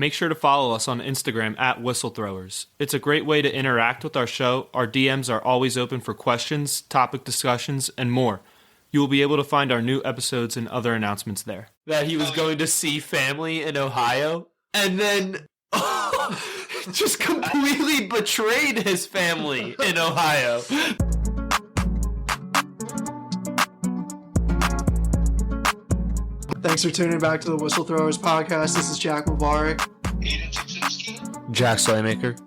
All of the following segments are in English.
Make sure to follow us on Instagram at Whistlethrowers. It's a great way to interact with our show. Our DMs are always open for questions, topic discussions, and more. You will be able to find our new episodes and other announcements there. That he was going to see family in Ohio, and then just completely betrayed his family in Ohio. Thanks for tuning back to the Whistlethrowers podcast. This is Jack Mubarak. Aiden Chipsinski. Jack Slaymaker.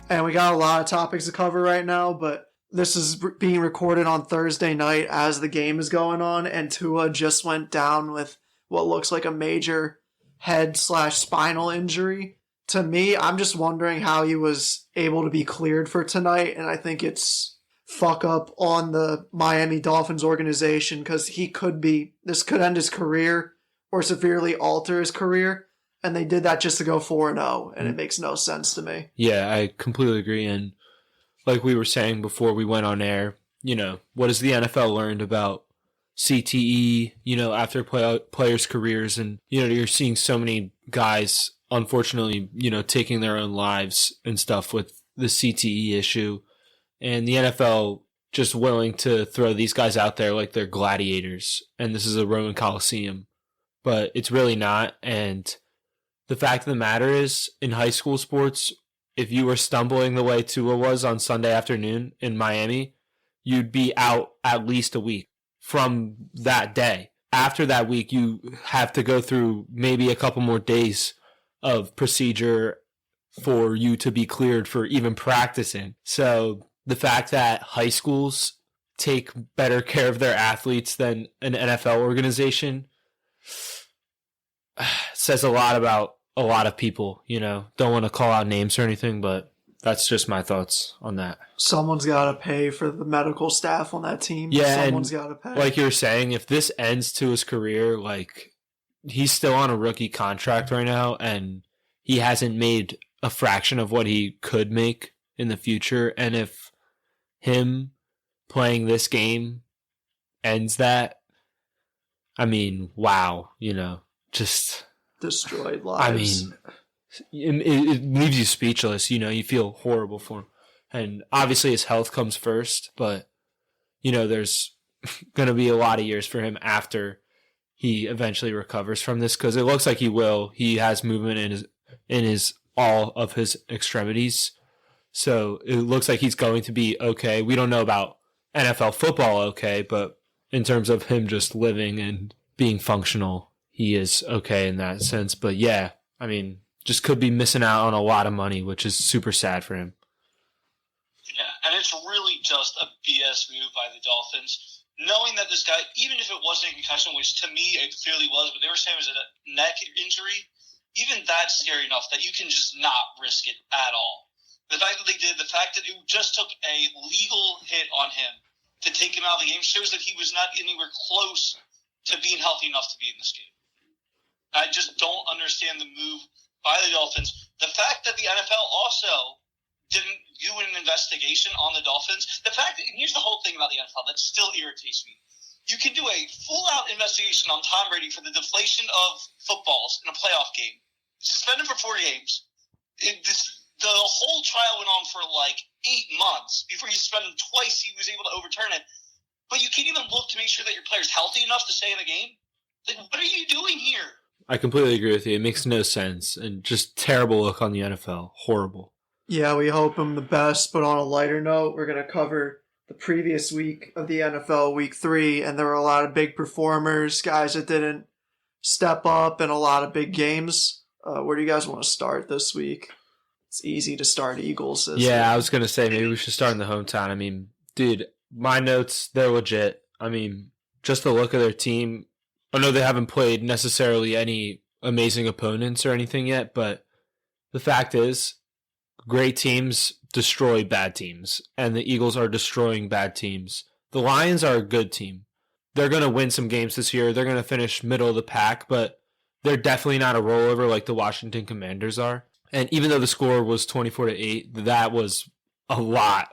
And we got a lot of topics to cover right now, but this is being recorded on Thursday night as the game is going on, and Tua just went down with what looks like a major head/spinal injury. To me, I'm just wondering how he was able to be cleared for tonight, and I think it's fuck up on the Miami Dolphins organization because this could end his career or severely alter his career, and they did that just to go 4-0, and it makes no sense to me. Yeah, I completely agree, and like we were saying before we went on air, what has the NFL learned about CTE, after players' careers, and, you're seeing so many guys, unfortunately, taking their own lives and stuff with the CTE issue, and the NFL just willing to throw these guys out there like they're gladiators, and this is a Roman Coliseum. But it's really not, and the fact of the matter is, in high school sports, if you were stumbling the way Tua was on Sunday afternoon in Miami, you'd be out at least a week from that day. After that week, you have to go through maybe a couple more days of procedure for you to be cleared for even practicing. So the fact that high schools take better care of their athletes than an NFL organization says a lot about a lot of people, Don't want to call out names or anything, but that's just my thoughts on that. Someone's got to pay for the medical staff on that team. Yeah, someone's got to pay. Like you were saying, if this ends to his career, like he's still on a rookie contract right now, and he hasn't made a fraction of what he could make in the future. And if him playing this game ends that, I mean, wow, just destroyed lives. I mean, it leaves you speechless. You feel horrible for him, and obviously his health comes first. But there's going to be a lot of years for him after he eventually recovers from this, because it looks like he will. He has movement in his all of his extremities, so it looks like he's going to be okay. We don't know about NFL football, okay, but in terms of him just living and being functional, he is okay in that sense. But yeah, I mean, just could be missing out on a lot of money, which is super sad for him. Yeah, and it's really just a BS move by the Dolphins, knowing that this guy, even if it wasn't a concussion, which to me it clearly was, but they were saying it was a neck injury, even that's scary enough that you can just not risk it at all. The fact that they did, the fact that it just took a legal hit on him to take him out of the game shows that he was not anywhere close to being healthy enough to be in this game. I just don't understand the move by the Dolphins. The fact that the NFL also didn't do an investigation on the Dolphins, the fact that, and here's the whole thing about the NFL that still irritates me. You can do a full-out investigation on Tom Brady for the deflation of footballs in a playoff game, suspend him for 4 games. The whole trial went on for like 8 months. Before you suspend him twice, he was able to overturn it. But you can't even look to make sure that your player's healthy enough to stay in the game. Like, what are you doing here? I completely agree with you. It makes no sense, and just terrible look on the NFL. Horrible. Yeah, we hope him the best, but on a lighter note, we're going to cover the previous week of the NFL, week 3, and there were a lot of big performers, guys that didn't step up, and a lot of big games. Where do you guys want to start this week? It's easy to start Eagles. Yeah, I was going to say maybe we should start in the hometown. I mean, dude, my notes, they're legit. I mean, just the look of their team. I know they haven't played necessarily any amazing opponents or anything yet, but the fact is, great teams destroy bad teams, and the Eagles are destroying bad teams. The Lions are a good team. They're going to win some games this year. They're going to finish middle of the pack, but they're definitely not a rollover like the Washington Commanders are. And even though the score was 24-8, that was a lot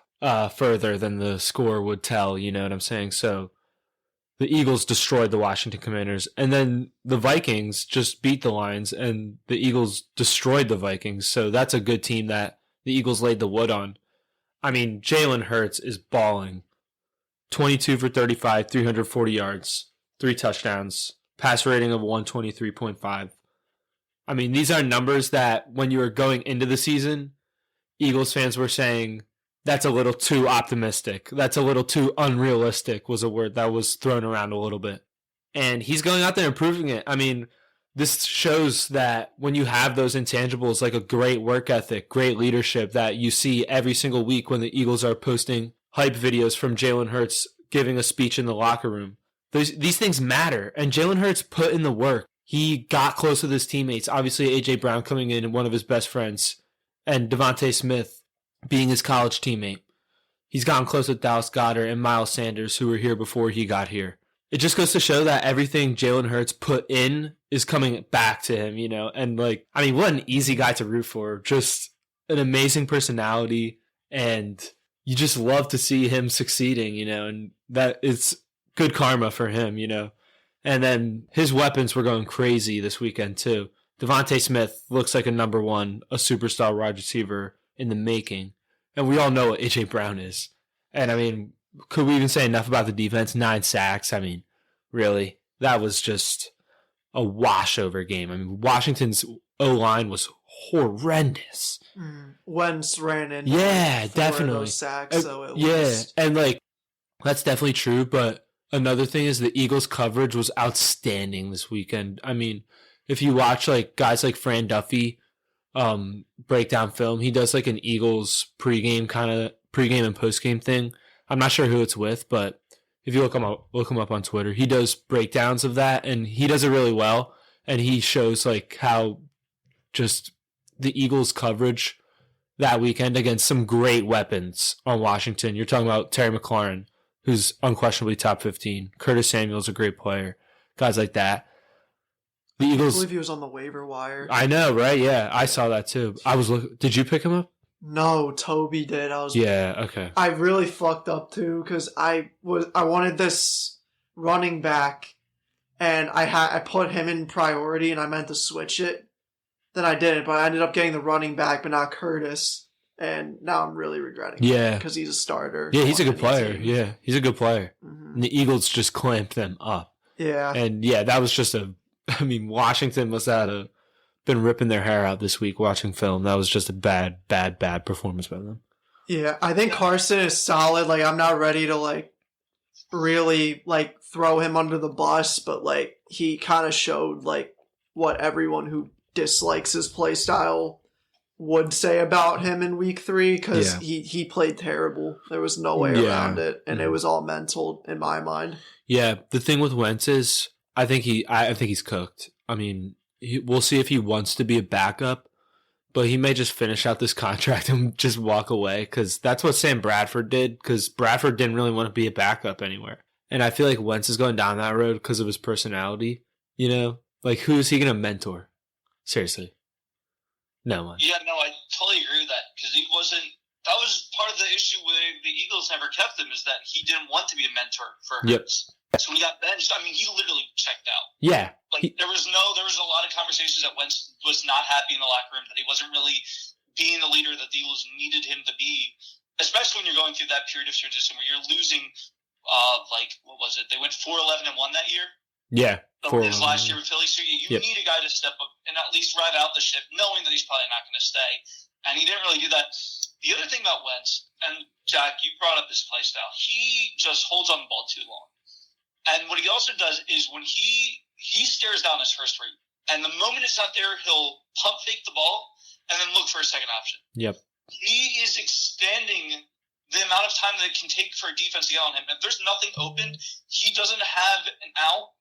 further than the score would tell, you know what I'm saying? So the Eagles destroyed the Washington Commanders. And then the Vikings just beat the Lions, and the Eagles destroyed the Vikings. So that's a good team that the Eagles laid the wood on. I mean, Jalen Hurts is balling. 22 for 35, 340 yards, 3 touchdowns, pass rating of 123.5. I mean, these are numbers that when you were going into the season, Eagles fans were saying, that's a little too optimistic. That's a little too unrealistic was a word that was thrown around a little bit. And he's going out there and proving it. I mean, this shows that when you have those intangibles like a great work ethic, great leadership that you see every single week when the Eagles are posting hype videos from Jalen Hurts giving a speech in the locker room. These things matter. And Jalen Hurts put in the work. He got close with his teammates. Obviously, A.J. Brown coming in and one of his best friends. And Devontae Smith being his college teammate. He's gotten close with Dallas Goedert and Miles Sanders, who were here before he got here. It just goes to show that everything Jalen Hurts put in is coming back to him, you know? And, like, I mean, what an easy guy to root for. Just an amazing personality, and you just love to see him succeeding, you know? And that it's good karma for him, you know? And then his weapons were going crazy this weekend, too. Devontae Smith looks like a number one, a superstar wide receiver in the making. And we all know what A.J. Brown is. And, I mean, could we even say enough about the defense? 9 sacks. I mean, really? That was just a washover game. I mean, Washington's O-line was horrendous. Wentz ran in. Yeah, definitely. Those sacks, so it yeah, was... and, like, that's definitely true. But another thing is the Eagles' coverage was outstanding this weekend. I mean, if you watch, like, guys like Fran Duffy breakdown film, he does like an Eagles pregame and postgame thing. I'm not sure who it's with, but if you look him up on Twitter, he does breakdowns of that, and he does it really well. And he shows like how just the Eagles coverage that weekend against some great weapons on Washington. You're talking about Terry McLaurin, who's unquestionably top 15. Curtis Samuel's a great player. Guys like that. The Eagles. I believe he was on the waiver wire. I know, right? Yeah, I saw that too. Did you pick him up? No, Toby did. Yeah, okay. I really fucked up too because I wanted this running back, and I put him in priority, and I meant to switch it. Then I didn't, but I ended up getting the running back, but not Curtis, and now I'm really regretting it. Yeah, because he's a starter. Yeah, he's a good player. Teams. Yeah, he's a good player. Mm-hmm. And the Eagles just clamped them up. Yeah, and yeah, that was just I mean, Washington must have been ripping their hair out this week watching film. That was just a bad performance by them. Yeah, I think Carson is solid. Like, I'm not ready to, like, really, like, throw him under the bus, but, like, he kind of showed, like, what everyone who dislikes his play style would say about him in week 3, because he played terrible. There was no way around it, and it was all mental in my mind. Yeah, the thing with Wentz is I think he's cooked. I mean, we'll see if he wants to be a backup, but he may just finish out this contract and just walk away, because that's what Sam Bradford did, because Bradford didn't really want to be a backup anywhere. And I feel like Wentz is going down that road because of his personality. You know? Like, who is he going to mentor? Seriously. No one. Yeah, no, I totally agree with that, because he wasn't... That was part of the issue where the Eagles never kept him, is that he didn't want to be a mentor for Hurts. Yep. So when he got benched, I mean, he literally checked out. Yeah. Like, there was a lot of conversations that Wentz was not happy in the locker room, that he wasn't really being the leader that the Eagles needed him to be, especially when you're going through that period of transition where you're losing, what was it? They went 4-11-1 that year? Yeah. His last year with Philly. So you need a guy to step up and at least ride out the ship, knowing that he's probably not going to stay. And he didn't really do that. The other thing about Wentz, and Jack, you brought up his play style, he just holds on the ball too long. And what he also does is when he stares down his first read, and the moment it's not there, he'll pump fake the ball and then look for a second option. Yep. He is extending the amount of time that it can take for a defense to get on him. If there's nothing open, he doesn't have an out,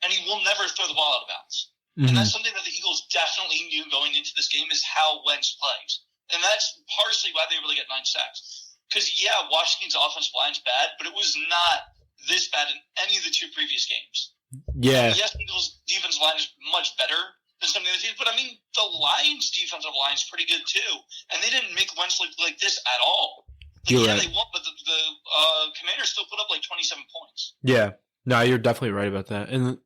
and he will never throw the ball out of bounds. Mm-hmm. And that's something that the Eagles definitely knew going into this game, is how Wentz plays. And that's partially why they were able to get 9 sacks. Because, yeah, Washington's offensive line's bad, but it was not this bad in any of the 2 previous games. Yeah. Yes, Eagles' defensive line is much better than some of the other teams, but I mean, the Lions' defensive line is pretty good too, and they didn't make Wentz look like this at all. Like, right. They won, but the Commanders still put up like 27 points. Yeah, No, you're definitely right about that. And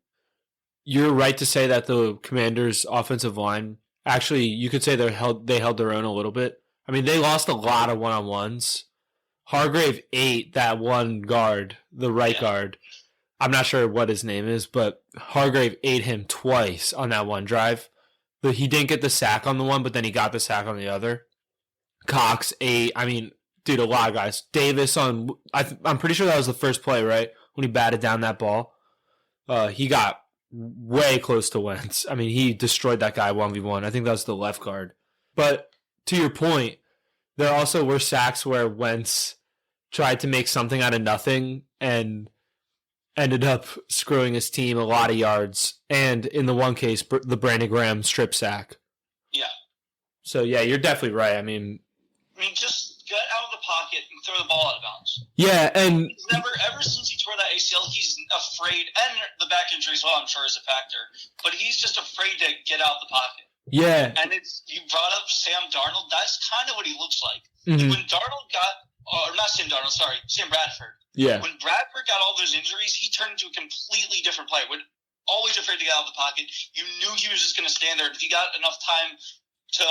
you're right to say that the Commanders' offensive line, actually, you could say they held their own a little bit. I mean, they lost a lot of one-on-ones. Hargrave ate that one guard, the right guard. I'm not sure what his name is, but Hargrave ate him twice on that one drive. He didn't get the sack on the one, but then he got the sack on the other. Cox ate. I mean, dude, a lot of guys. Davis on. I'm pretty sure that was the first play, right? When he batted down that ball. He got way close to Wentz. I mean, he destroyed that guy 1v1. I think that was the left guard. But to your point, there also were sacks where Wentz tried to make something out of nothing and ended up screwing his team a lot of yards. And in the one case, the Brandon Graham strip sack. Yeah. So, yeah, you're definitely right. I mean, just get out of the pocket and throw the ball out of bounds. Yeah, and he's ever since he tore that ACL, he's afraid, and the back injury as well, I'm sure, is a factor. But he's just afraid to get out of the pocket. Yeah. And you brought up Sam Darnold. That's kind of what he looks like. Mm-hmm. When Darnold Sam Bradford. Yeah. When Bradford got all those injuries, he turned into a completely different player. Always afraid to get out of the pocket. You knew he was just going to stand there. And if he got enough time to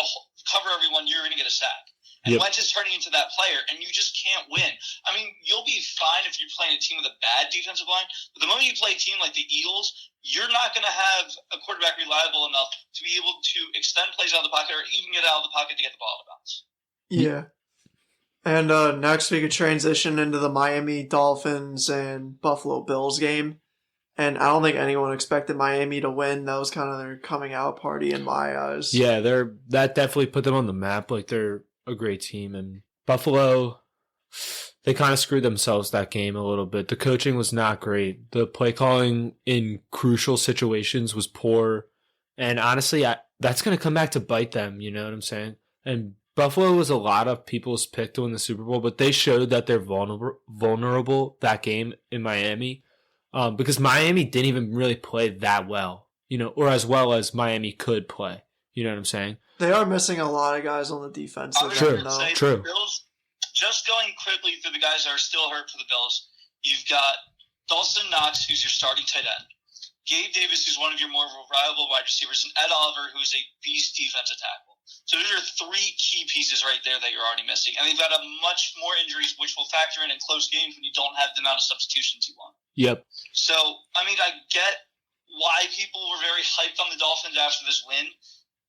cover everyone, you're going to get a sack. And Wentz is turning into that player, and you just can't win. I mean, you'll be fine if you're playing a team with a bad defensive line, but the moment you play a team like the Eagles, you're not going to have a quarterback reliable enough to be able to extend plays out of the pocket or even get out of the pocket to get the ball out of bounds. Yeah. And next we could transition into the Miami Dolphins and Buffalo Bills game. And I don't think anyone expected Miami to win. That was kind of their coming out party in my eyes. Yeah, that definitely put them on the map. Like, they're a great team. And Buffalo, they kind of screwed themselves that game a little bit. The coaching was not great. The play calling in crucial situations was poor. And honestly, that's going to come back to bite them. You know what I'm saying? And Buffalo was a lot of people's pick to win the Super Bowl, but they showed that they're vulnerable that game in Miami. Because Miami didn't even really play that well, or as well as Miami could play. You know what I'm saying? They are missing a lot of guys on the defense. True. The Bills, just going quickly through the guys that are still hurt for the Bills, you've got Dawson Knox, who's your starting tight end. Gabe Davis, who's one of your more reliable wide receivers, and Ed Oliver, who's a beast defensive tackle. So those are three key pieces right there that you're already missing. And they've got a much more injuries, which will factor in close games when you don't have the amount of substitutions you want. Yep. So, I mean, I get why people were very hyped on the Dolphins after this win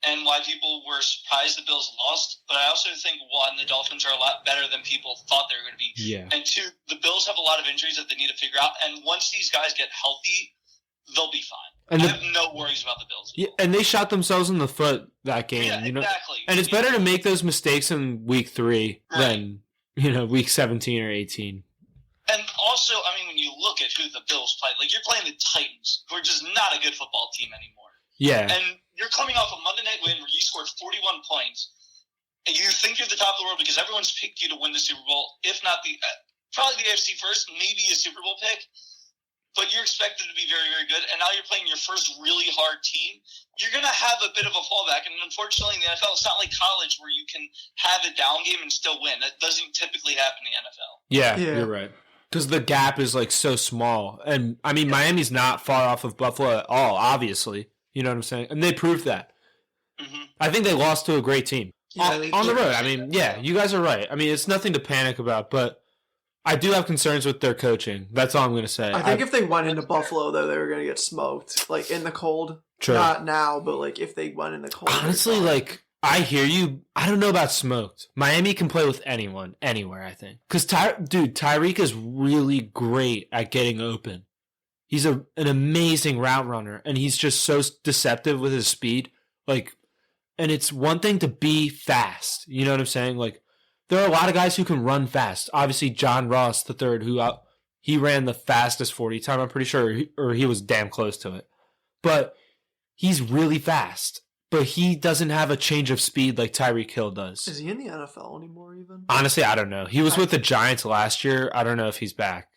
and why people were surprised the Bills lost. But I also think, one, the Dolphins are a lot better than people thought they were going to be. Yeah. And two, the Bills have a lot of injuries that they need to figure out. And once these guys get healthy, they'll be fine. And I have no worries about the Bills. Yeah, and they shot themselves in the foot that game. Yeah, exactly. And it's better to make those mistakes in week 3 than, week 17 or 18. And also, I mean, when you look at who the Bills play, like, you're playing the Titans, who are just not a good football team anymore. Yeah. And you're coming off a Monday night win where you scored 41 points, and you think you're the top of the world because everyone's picked you to win the Super Bowl, if not probably the AFC first, maybe a Super Bowl pick. But you're expected to be very, very good, and now you're playing your first really hard team. You're going to have a bit of a fallback, and unfortunately in the NFL, it's not like college where you can have a down game and still win. That doesn't typically happen in the NFL. Yeah. You're right. Because the gap is, so small. And, I mean, Miami's not far off of Buffalo at all, obviously. You know what I'm saying? And they proved that. Mm-hmm. I think they lost to a great team. On the road. I mean, you guys are right. I mean, it's nothing to panic about, but I do have concerns with their coaching. That's all I'm going to say. I think if they went into Buffalo, though, they were going to get smoked. In the cold. True. Not now, but, if they went in the cold. Honestly, I hear you. I don't know about smoked. Miami can play with anyone, anywhere, I think. Because, Tyreek is really great at getting open. He's an amazing route runner, and he's just so deceptive with his speed. And it's one thing to be fast. You know what I'm saying? There are a lot of guys who can run fast. Obviously, John Ross, the third, he ran the fastest 40 time, I'm pretty sure, or he was damn close to it. But he's really fast. But he doesn't have a change of speed like Tyreek Hill does. Is he in the NFL anymore, even? Honestly, I don't know. He was with the Giants last year. I don't know if he's back.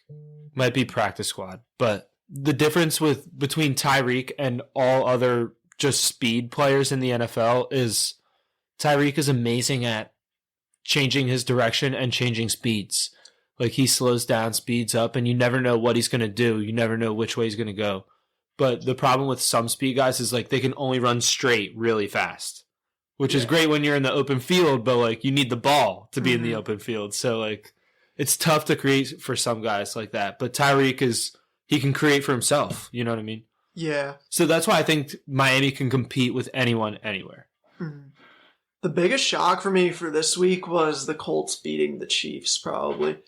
Might be practice squad. But the difference between Tyreek and all other just speed players in the NFL is Tyreek is amazing at changing his direction and changing speeds. Like, he slows down, speeds up, and you never know what he's going to do. You never know which way he's going to go. But the problem with some speed guys is, like, they can only run straight really fast, which is great when you're in the open field, but, like, you need the ball to be in the open field. So, like, it's tough to create for some guys like that. But Tyreek he can create for himself. You know what I mean? Yeah. So that's why I think Miami can compete with anyone, anywhere. Mm-hmm. The biggest shock for me for this week was the Colts beating the Chiefs, probably.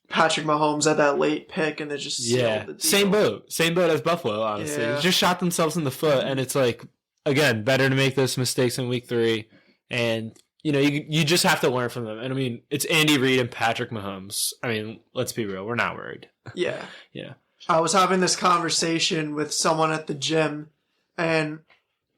Patrick Mahomes had that late pick, and it just sealed the deal. Same boat as Buffalo, honestly. Yeah. They just shot themselves in the foot, and it's like, again, better to make those mistakes in week 3, and you just have to learn from them. And I mean, it's Andy Reid and Patrick Mahomes. I mean, let's be real, we're not worried. Yeah. Yeah. I was having this conversation with someone at the gym, and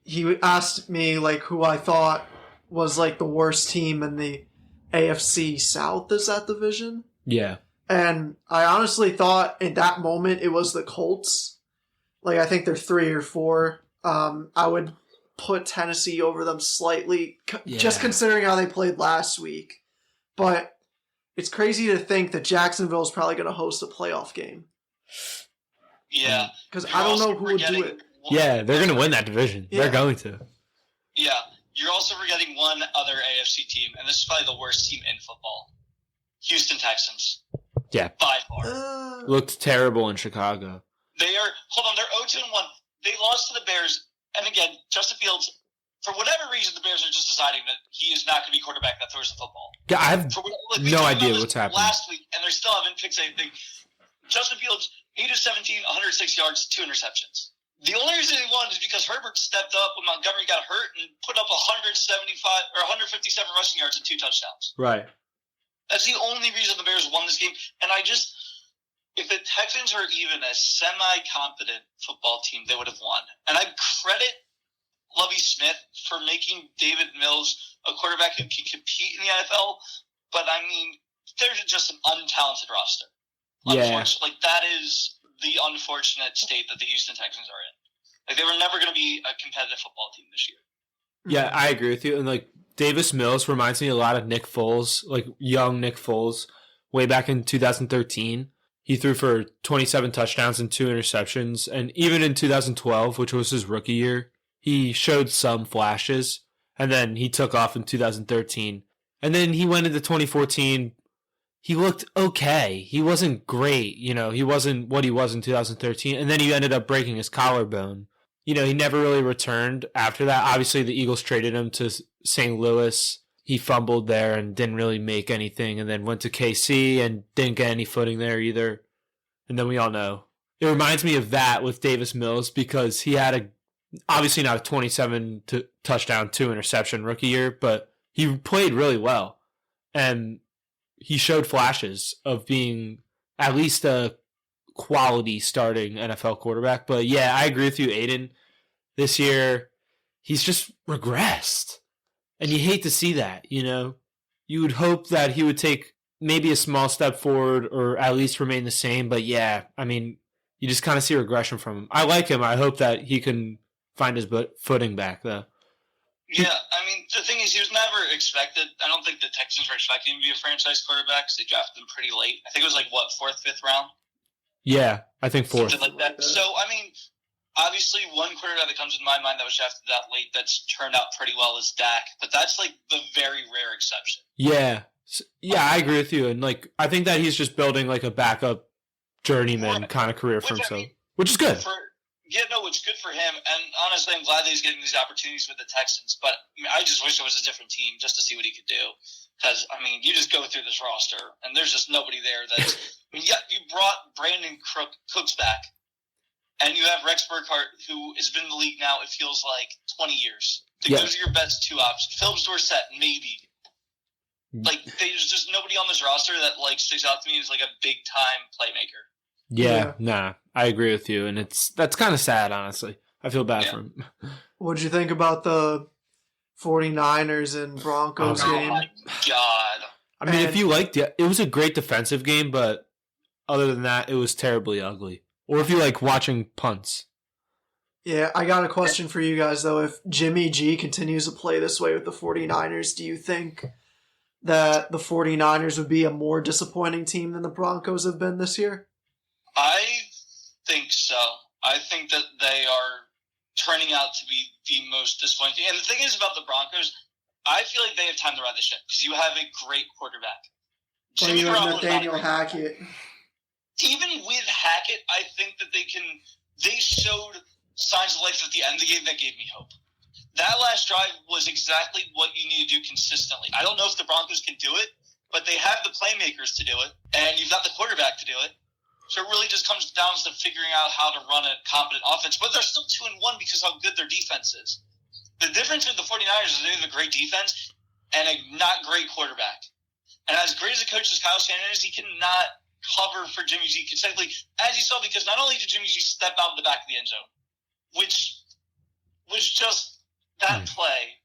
he asked me like who I thought was like the worst team in the AFC South. Is that division? Yeah. And I honestly thought in that moment it was the Colts. Like, I think they're 3 or 4. I would put Tennessee over them slightly, just considering how they played last week. But it's crazy to think that Jacksonville is probably going to host a playoff game. Yeah. Because I don't know who would do it. Yeah, they're going to win that division. Yeah. They're going to. Yeah. You're also forgetting one other AFC team, and this is probably the worst team in football. Houston Texans. Yeah. By far. Looked terrible in Chicago. They're 0-1. They lost to the Bears. And again, Justin Fields, for whatever reason, the Bears are just deciding that he is not going to be quarterback that throws the football. Yeah, I have no idea what's happening. Last week, and they still haven't fixed anything. Justin Fields, 8 of 17, 106 yards, 2 interceptions. The only reason he won is because Herbert stepped up when Montgomery got hurt and put up 157 rushing yards and 2 touchdowns. Right. That's the only reason the Bears won this game. And if the Texans are even a semi-competent football team, they would have won. And I credit Lovie Smith for making David Mills a quarterback who can compete in the NFL. But, I mean, they're just an untalented roster. Yeah. Like, that is the unfortunate state that the Houston Texans are in. Like, they were never going to be a competitive football team this year. Yeah, I agree with you. And, like, Davis Mills reminds me a lot of Nick Foles, like young Nick Foles, way back in 2013. He threw for 27 touchdowns and 2 interceptions. And even in 2012, which was his rookie year, he showed some flashes. And then he took off in 2013. And then he went into 2014. He looked okay. He wasn't great. He wasn't what he was in 2013. And then he ended up breaking his collarbone. He never really returned after that. Obviously, the Eagles traded him to St. Louis. He fumbled there and didn't really make anything, and then went to KC and didn't get any footing there either. And then we all know. It reminds me of that with Davis Mills because he had obviously not a 27 touchdown, 2 interception rookie year, but he played really well. And he showed flashes of being at least a quality starting NFL quarterback. But yeah, I agree with you, Aiden. This year, he's just regressed. And you hate to see that, You would hope that he would take maybe a small step forward or at least remain the same. But yeah, I mean, you just kind of see regression from him. I like him. I hope that he can find his footing back, though. Yeah, I mean, the thing is, he was never expected. I don't think the Texans were expecting him to be a franchise quarterback because they drafted him pretty late. I think it was like, 4th, 5th round? Yeah, I think 4th. Something like that. So, I mean, obviously one quarterback that comes to my mind that was drafted that late that's turned out pretty well is Dak. But that's like the very rare exception. Yeah. Yeah, I agree with you. And like, I think that he's just building like a backup journeyman kind of career for himself, which is good. It's good for him. And honestly, I'm glad that he's getting these opportunities with the Texans. But I just wish it was a different team just to see what he could do. Because, I mean, you just go through this roster, and there's just nobody there that's... I mean, you brought Brandon Cooks back, and you have Rex Burkhardt, who has been in the league now, it feels like, 20 years. Those are your best 2 options. Phillips Dorsett, maybe. Like, there's just nobody on this roster that, like, sticks out to me as, like, a big-time playmaker. Yeah, nah, I agree with you, and that's kind of sad, honestly. I feel bad for him. What'd you think about the 49ers and Broncos game? Oh, my God. I mean, if you liked it, it was a great defensive game, but other than that, it was terribly ugly. Or if you like watching punts. Yeah, I got a question for you guys, though. If Jimmy G continues to play this way with the 49ers, do you think that the 49ers would be a more disappointing team than the Broncos have been this year? I think so. I think that they are turning out to be the most disappointing. And the thing is about the Broncos, I feel like they have time to ride the ship because you have a great quarterback. Well, you have Nathaniel Hackett. Even with Hackett, I think that they showed signs of life at the end of the game that gave me hope. That last drive was exactly what you need to do consistently. I don't know if the Broncos can do it, but they have the playmakers to do it, and you've got the quarterback to do it. So it really just comes down to figuring out how to run a competent offense. But they're still 2-1 because how good their defense is. The difference with the 49ers is they have a great defense and a not great quarterback. And as great as a coach as Kyle Shanahan is, he cannot cover for Jimmy G consecutively, as you saw, because not only did Jimmy G step out of the back of the end zone, which was just that play.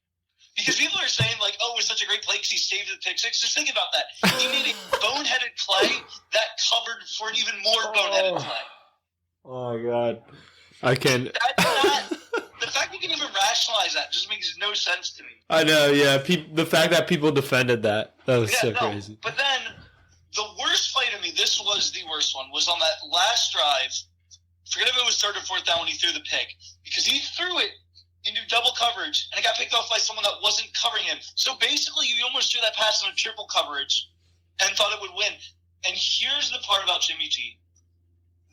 Because people are saying, like, oh, it was such a great play because he saved the pick six. Just think about that. He made a boneheaded play that covered for an even more boneheaded play. Oh, my God. I can. The fact you can even rationalize that just makes no sense to me. I know, yeah. The fact that people defended that was crazy. But then, the worst play to me, this was the worst one, was on that last drive. Forget if it was third or fourth down when he threw the pick. Because he threw it into double coverage, and it got picked off by someone that wasn't covering him. So basically, you almost threw that pass in a triple coverage and thought it would win. And here's the part about Jimmy G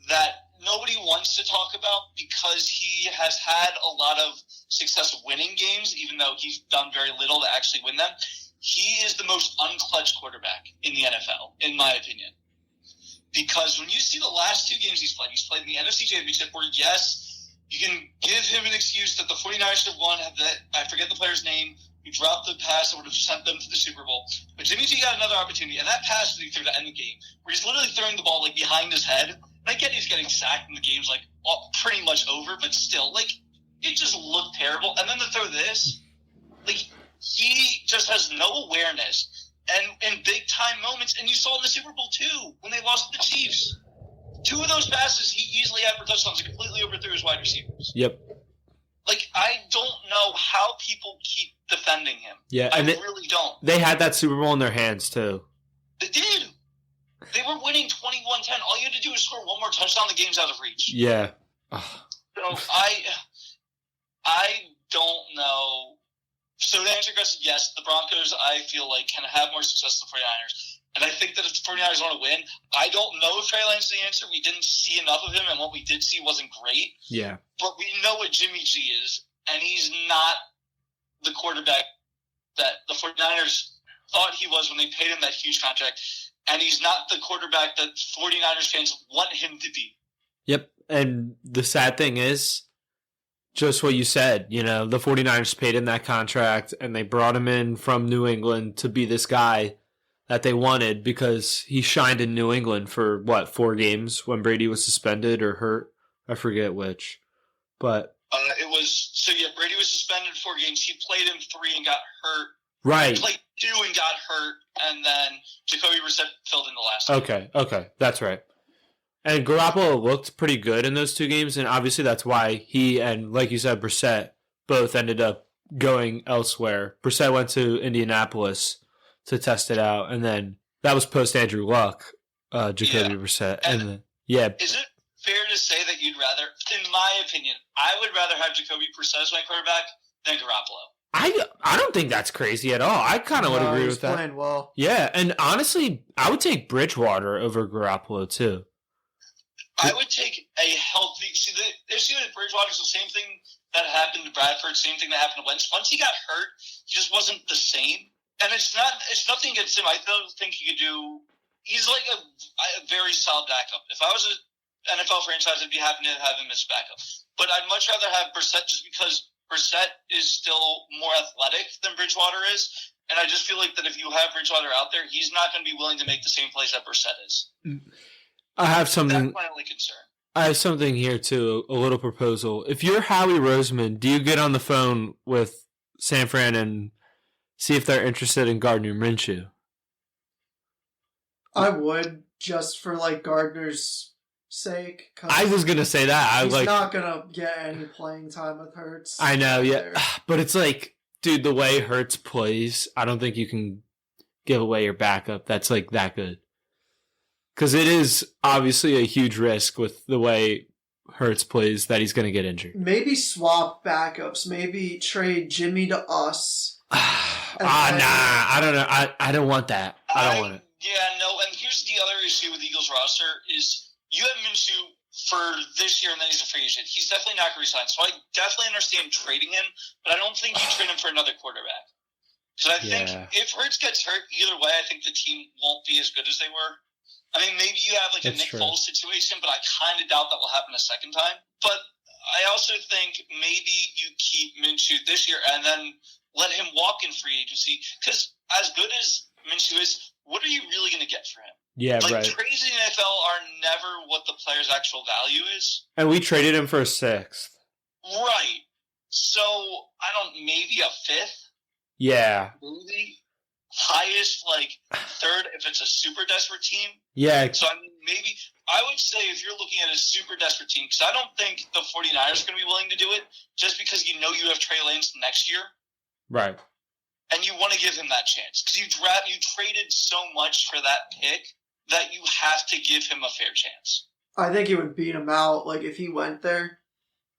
that nobody wants to talk about because he has had a lot of success winning games, even though he's done very little to actually win them. He is the most unclutched quarterback in the NFL, in my opinion. Because when you see the last two games he's played in the NFC Championship, where, yes, you can give him an excuse that the 49ers should have won, that I forget the player's name, who dropped the pass that would have sent them to the Super Bowl. But Jimmy G got another opportunity, and that pass that he threw to end the game, where he's literally throwing the ball like behind his head. And I get he's getting sacked and the game's like pretty much over, but still, like, it just looked terrible. And then to throw this, like, he just has no awareness. And in big time moments, and you saw in the Super Bowl too, when they lost to the Chiefs. Two of those passes he easily had for touchdowns and completely overthrew his wide receivers. Yep. Like, I don't know how people keep defending him. Yeah, I really don't. They had that Super Bowl in their hands, too. They did. They were winning 21-10. All you had to do was score one more touchdown, the game's out of reach. Yeah. So I don't know. So to answer your question, yes, the Broncos, I feel like, can have more success than the 49ers. And I think that if the 49ers want to win, I don't know if Trey Lance is the answer. We didn't see enough of him, and what we did see wasn't great. Yeah. But we know what Jimmy G is, and he's not the quarterback that the 49ers thought he was when they paid him that huge contract, and he's not the quarterback that 49ers fans want him to be. Yep. And the sad thing is, just what you said, you know, the 49ers paid him that contract, and they brought him in from New England to be this guy that they wanted because he shined in New England for, 4 games when Brady was suspended or hurt? I forget which. But Brady was suspended 4 games. He played in 3 and got hurt. Right. He played 2 and got hurt, and then Jacoby Brissett filled in the last game. Okay. That's right. And Garoppolo looked pretty good in those 2 games, and obviously that's why he and, like you said, Brissett both ended up going elsewhere. Brissett went to Indianapolis to test it out, and then that was post Andrew Luck, Jacoby Brissett. And then, is it fair to say that you'd rather, in my opinion, I would rather have Jacoby Brissett as my quarterback than Garoppolo? I don't think that's crazy at all. I kind of would agree with that. Playing well. Yeah, and honestly, I would take Bridgewater over Garoppolo too. I would take a healthy. See, the issue with Bridgewater is the same thing that happened to Bradford, same thing that happened to Wentz. Once he got hurt, he just wasn't the same. And it's nothing against him. I don't think he could do. He's like a very solid backup. If I was an NFL franchise, I'd be happy to have him as backup. But I'd much rather have Brissett just because Brissett is still more athletic than Bridgewater is. And I just feel like that if you have Bridgewater out there, he's not going to be willing to make the same plays that Brissett is. I have something. That's my only concern. I have something here too. A little proposal. If you're Howie Roseman, do you get on the phone with San Fran and see if they're interested in Gardner Minshew? I would, just for like Gardner's sake. I was gonna say that. He's not gonna get any playing time with Hurts. I know, yeah, but it's like, dude, the way Hurts plays, I don't think you can give away your backup that's like that good. Because it is obviously a huge risk with the way Hurts plays that he's going to get injured. Maybe swap backups. Maybe trade Jimmy to us. Nah, I don't know. I don't want that. I don't want it. Yeah, no, and here's the other issue with the Eagles roster is you have Minshew for this year, and then he's a free agent. He's definitely not going to resign, so I definitely understand trading him, but I don't think you trade him for another quarterback. Because I think if Hurts gets hurt, either way, I think the team won't be as good as they were. I mean, maybe you have like a Nick Foles situation, but I kind of doubt that will happen a second time. But I also think maybe you keep Minshew this year and then let him walk in free agency. Because as good as Minshew is, what are you really going to get for him? Yeah, like, right. Trades in the NFL are never what the player's actual value is. And we traded him for a 6th. Right. So, I don't, maybe a 5th? Yeah. Maybe. Highest, like, 3rd if it's a super desperate team. Yeah. So, I mean, maybe, I would say if you're looking at a super desperate team, because I don't think the 49ers are going to be willing to do it, just because you know you have Trey Lance next year. Right. And you want to give him that chance. Because you traded so much for that pick that you have to give him a fair chance. I think he would beat him out. Like, if he went there,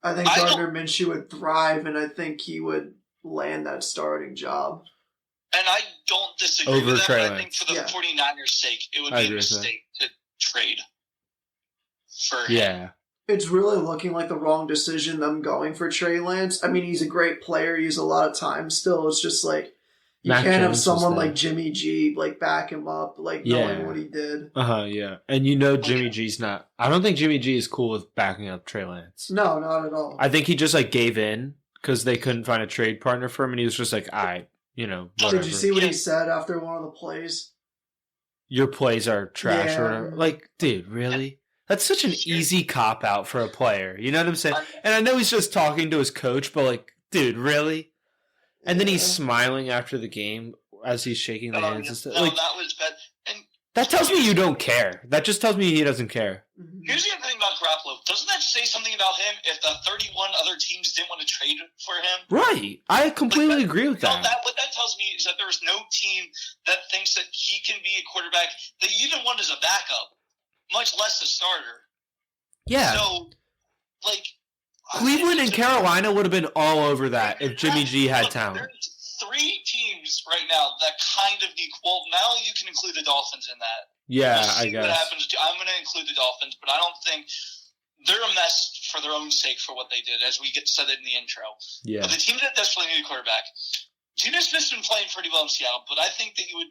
I think Gardner Minshew would thrive, and I think he would land that starting job. And I don't disagree with that, but I think for the 49ers' sake, it would be a mistake to trade for him. Yeah. It's really looking like the wrong decision, them going for Trey Lance. I mean, he's a great player. He's a lot of time still. It's just like, you can't have someone like Jimmy G, like, back him up, like, knowing what he did. Yeah. And you know Jimmy G's not... I don't think Jimmy G is cool with backing up Trey Lance. No, not at all. I think he just, like, gave in because they couldn't find a trade partner for him, and he was just like, all right, whatever. Did you see what he said after one of the plays? Your plays are trash or whatever. Like, dude, really? That's such an easy cop-out for a player. You know what I'm saying? And I know he's just talking to his coach, but, like, dude, really? And then he's smiling after the game as he's shaking the hands and stuff. No, like, that was bad. And that tells me you don't care. That just tells me he doesn't care. Here's the other thing about Garoppolo. Doesn't that say something about him if the 31 other teams didn't want to trade for him? Right. I completely agree with that. What that tells me is that there's no team that thinks that he can be a quarterback that you even want as a backup, much less a starter. Yeah. So, like... Cleveland and Carolina would have been all over that if Jimmy G had talent. There's 3 teams right now that kind of need... Well, now you can include the Dolphins in that. Yeah, I guess. What happens. I'm going to include the Dolphins, but I don't think they're a mess for their own sake for what they did, as we said it in the intro. Yeah. But the teams that desperately need a quarterback, Geno Smith's been playing pretty well in Seattle, but I think that you would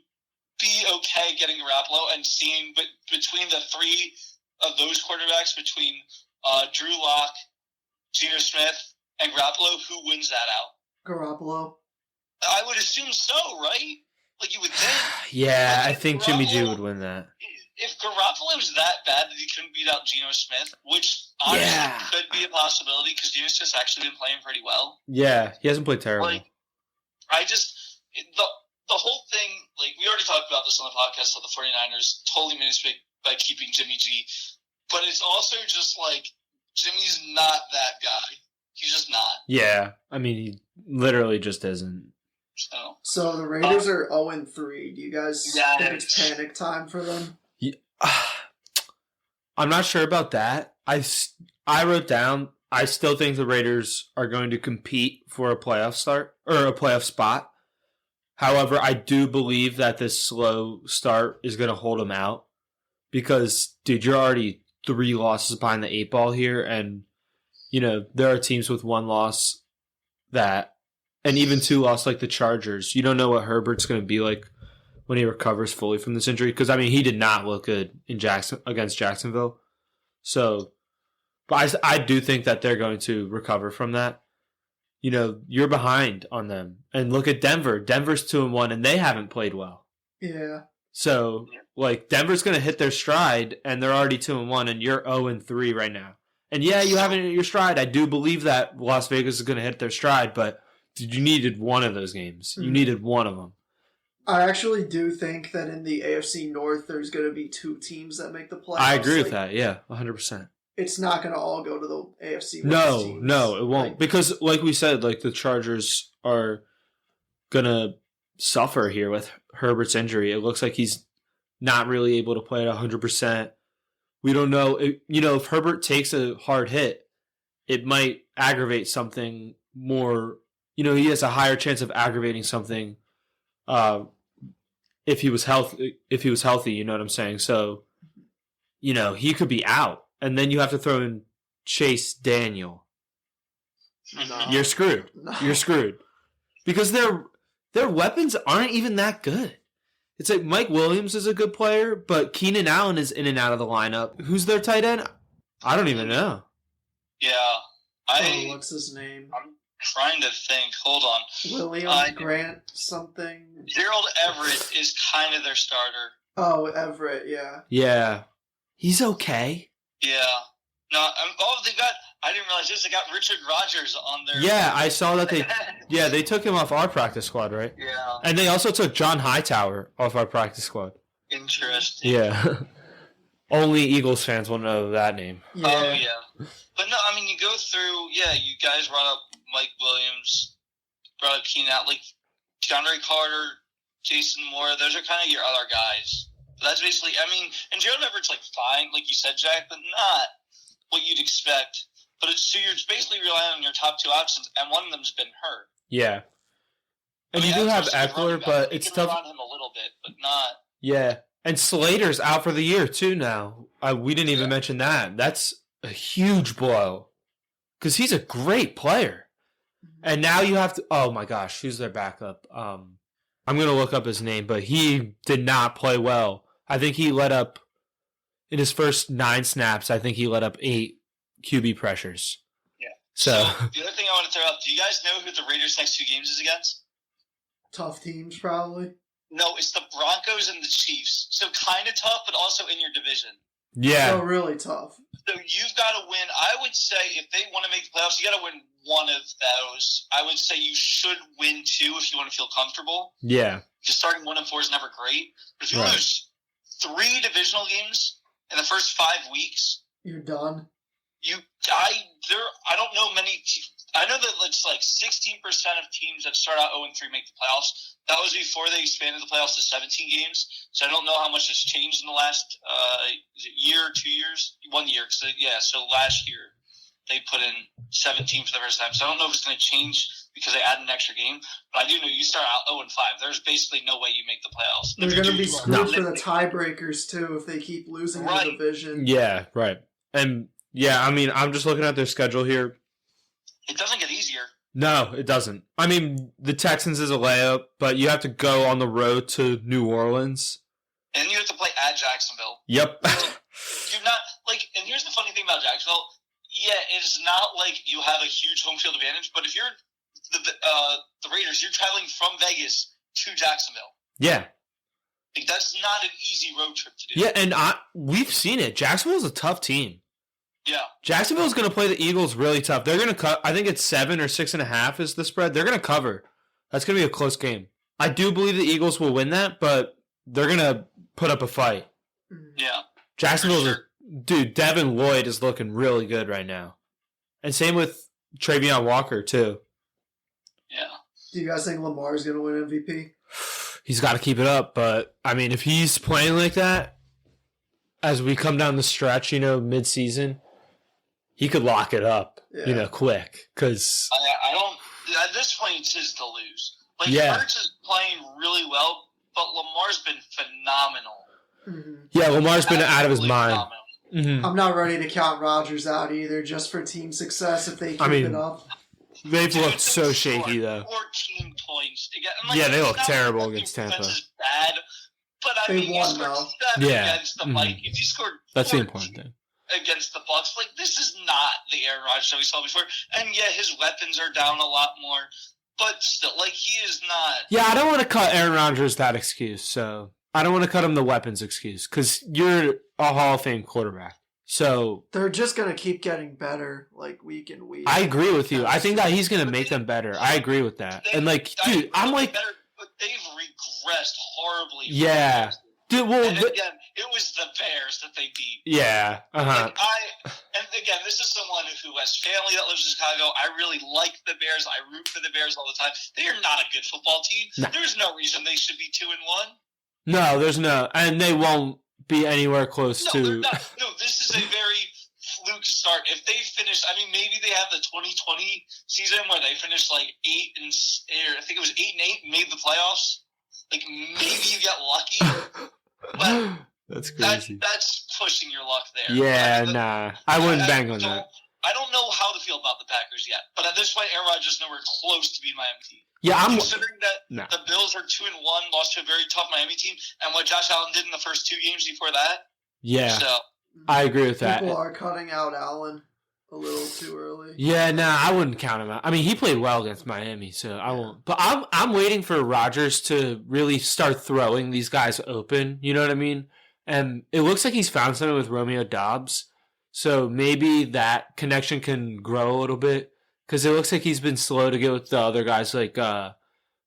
be okay getting Garoppolo and seeing between the 3 of those quarterbacks, between Drew Lock, Geno Smith, and Garoppolo, who wins that out? Garoppolo. I would assume so, right? Like, you would think. Yeah, I think Jimmy G would win that. If Garoppolo's that bad that he couldn't beat out Geno Smith, which honestly could be a possibility because Geno Smith's actually been playing pretty well. Yeah, he hasn't played terrible. Like, the whole thing, like, we already talked about this on the podcast, so the 49ers totally made a mistake by keeping Jimmy G. But it's also just like, Jimmy's not that guy. He's just not. Yeah, I mean, he literally just isn't. So the Raiders are 0-3. Do you guys think it's panic time for them? Yeah. I'm not sure about that. I wrote down, I still think the Raiders are going to compete for a playoff start or a playoff spot. However, I do believe that this slow start is going to hold them out because, dude, you're already 3 losses behind the 8 ball here, and there are teams with 1 loss and even 2 loss like the Chargers. You don't know what Herbert's going to be like when he recovers fully from this injury because he did not look good against Jacksonville. So, but I do think that they're going to recover from that. You're behind on them, and look at Denver. Denver's 2-1, and they haven't played well. Yeah. So, like, Denver's going to hit their stride, and they're already 2-1, and you're 0-3 right now. And yeah, you haven't hit your stride. I do believe that Las Vegas is going to hit their stride, but you needed one of those games. You needed one of them. I actually do think that in the AFC North, there's going to be 2 teams that make the playoffs. I agree with that. Yeah, 100%. It's not going to all go to the AFC West No, it won't. Because, like we said, like the Chargers are going to suffer here with Herbert's injury. It looks like he's not really able to play at 100%. We don't know. If Herbert takes a hard hit, it might aggravate something more. He has a higher chance of aggravating something if he was healthy. You know what I'm saying? So, he could be out, and then you have to throw in Chase Daniel. No. You're screwed. No. You're screwed because their weapons aren't even that good. It's like Mike Williams is a good player, but Keenan Allen is in and out of the lineup. Who's their tight end? I don't even know. Yeah. What's his name? I'm trying to think. Hold on. William Grant something. Gerald Everett is kind of their starter. Oh, Everett, yeah. Yeah. He's okay. Yeah. No, they got... I didn't realize this. They got Richard Rodgers on their... Yeah, I saw that they took him off our practice squad, right? Yeah. And they also took John Hightower off our practice squad. Interesting. Yeah. Only Eagles fans will know that name. Yeah. Oh, yeah. But no, I mean, you go through... Yeah, you guys brought up Mike Williams, brought up Keenan Allen, like DeAndre Carter, Jason Moore. Those are kind of your other guys. But that's basically... I mean, and Gerald Everett's like fine, like you said, Jack, but not what you'd expect. But so you're basically relying on your top two options, and one of them's been hurt. Yeah. And you do have Eckler, but it's tough. On him a little bit, but not. Yeah. And Slater's out for the year, too, now. We didn't even mention that. That's a huge blow. Because he's a great player. And now you have to... Oh, my gosh. Who's their backup? I'm going to look up his name, but he did not play well. I think he let up... In his first 9 snaps, I think he let up 8 QB pressures. Yeah. So the other thing I want to throw out, do you guys know who the Raiders' next 2 games is against? Tough teams, probably. No, it's the Broncos and the Chiefs. So kind of tough, but also in your division. yeah. So really tough. So you've got to win. I would say if they want to make the playoffs, you got to win one of those. I would say you should win 2 if you want to feel comfortable. Yeah. Just starting 1-4 is never great. But if you Right. lose 3 divisional games in the first 5 weeks, You're done. I don't know many. I know that it's like 16% of teams that start out 0-3 make the playoffs. That was before they expanded the playoffs to 17 games. So I don't know how much has changed in the last year, 2 years, 1 year. So last year they put in 17 for the first time. So I don't know if it's going to change because they add an extra game. But I do know you start out 0-5. There's basically no way you make the playoffs. They're going to be screwed for the limited. tiebreakers, too, if they keep losing Right. the division. Yeah, right. And, yeah, I mean, I'm just looking at their schedule here. It doesn't get easier. No, it doesn't. I mean, the Texans is a layup, but you have to go on the road to New Orleans. And then you have to play at Jacksonville. Yep. You're not like, and here's the funny thing about Jacksonville. Yeah, it's not like you have a huge home field advantage, but if you're the Raiders, you're traveling from Vegas to Jacksonville. Yeah. Like, that's not an easy road trip to do. Yeah, and we've seen it. Jacksonville's a tough team. Yeah. Jacksonville's going to play the Eagles really tough. They're going to cut. I think it's 7 or 6.5 is the spread. They're going to cover. That's going to be a close game. I do believe the Eagles will win that, but they're going to put up a fight. Yeah. Jacksonville's dude, Devin Lloyd is looking really good right now. And same with Travion Walker, too. Yeah. Do you guys think Lamar's going to win MVP? He's got to keep it up, but, I mean, if he's playing like that, as we come down the stretch, mid-season, he could lock it up, quick. Because I don't, at this point, it's his to lose. Like, Yeah. Hurts is playing really well, but Lamar's been phenomenal. Mm-hmm. yeah, Lamar's been out of his Absolutely mind. phenomenal. Mm-hmm. I'm not ready to count Rodgers out either, just for team success if they keep it up. They've Dude, looked so they shaky, scored though. 14 points. And, Yeah, they it's look not terrible like against their Tampa. defense is bad, but I They mean, you won, scored though. 7 Yeah. against the Mhm. Vikings. You scored That's the 14 important thing. against the Bucs. Like, this is not the Aaron Rodgers that we saw before. And yeah, his weapons are down a lot more, but still, like, he is not. Yeah, I don't want to cut Aaron Rodgers that excuse, so I don't want to cut him the weapons excuse, because you're a Hall of Fame quarterback. So They're just going to keep getting better, like, week in week. I agree with you. I think that he's going to make them better. I agree with that. And, like, dude, I'm like, Better, but they've regressed horribly. yeah. Dude, and again, it was the Bears that they beat. Yeah. Uh-huh. And again, this is someone who has family that lives in Chicago. I really like the Bears. I root for the Bears all the time. They are not a good football team. No. There's no reason they should be 2-1. No, there's no, and they won't be anywhere close to. They're not. No, this is a very fluke start. If they finish, I mean, maybe they have the 2020 season where they finished like 8 and I think it was 8 and 8, made the playoffs. Like maybe you get lucky, but that's crazy. That's pushing your luck there. Yeah, nah, I wouldn't bang on that. I don't know how to feel about the Packers yet, but at this point, Aaron Rodgers is nowhere close to being Miami team. Yeah, considering that the Bills are 2-1, lost to a very tough Miami team, and what Josh Allen did in the first 2 games before that. Yeah, so I agree with that. People are cutting out Allen a little too early. Yeah, nah, I wouldn't count him out. I mean, he played well against Miami, so I won't. But I'm waiting for Rodgers to really start throwing these guys open. You know what I mean? And it looks like he's found something with Romeo Doubs. So maybe that connection can grow a little bit because it looks like he's been slow to get with the other guys. Like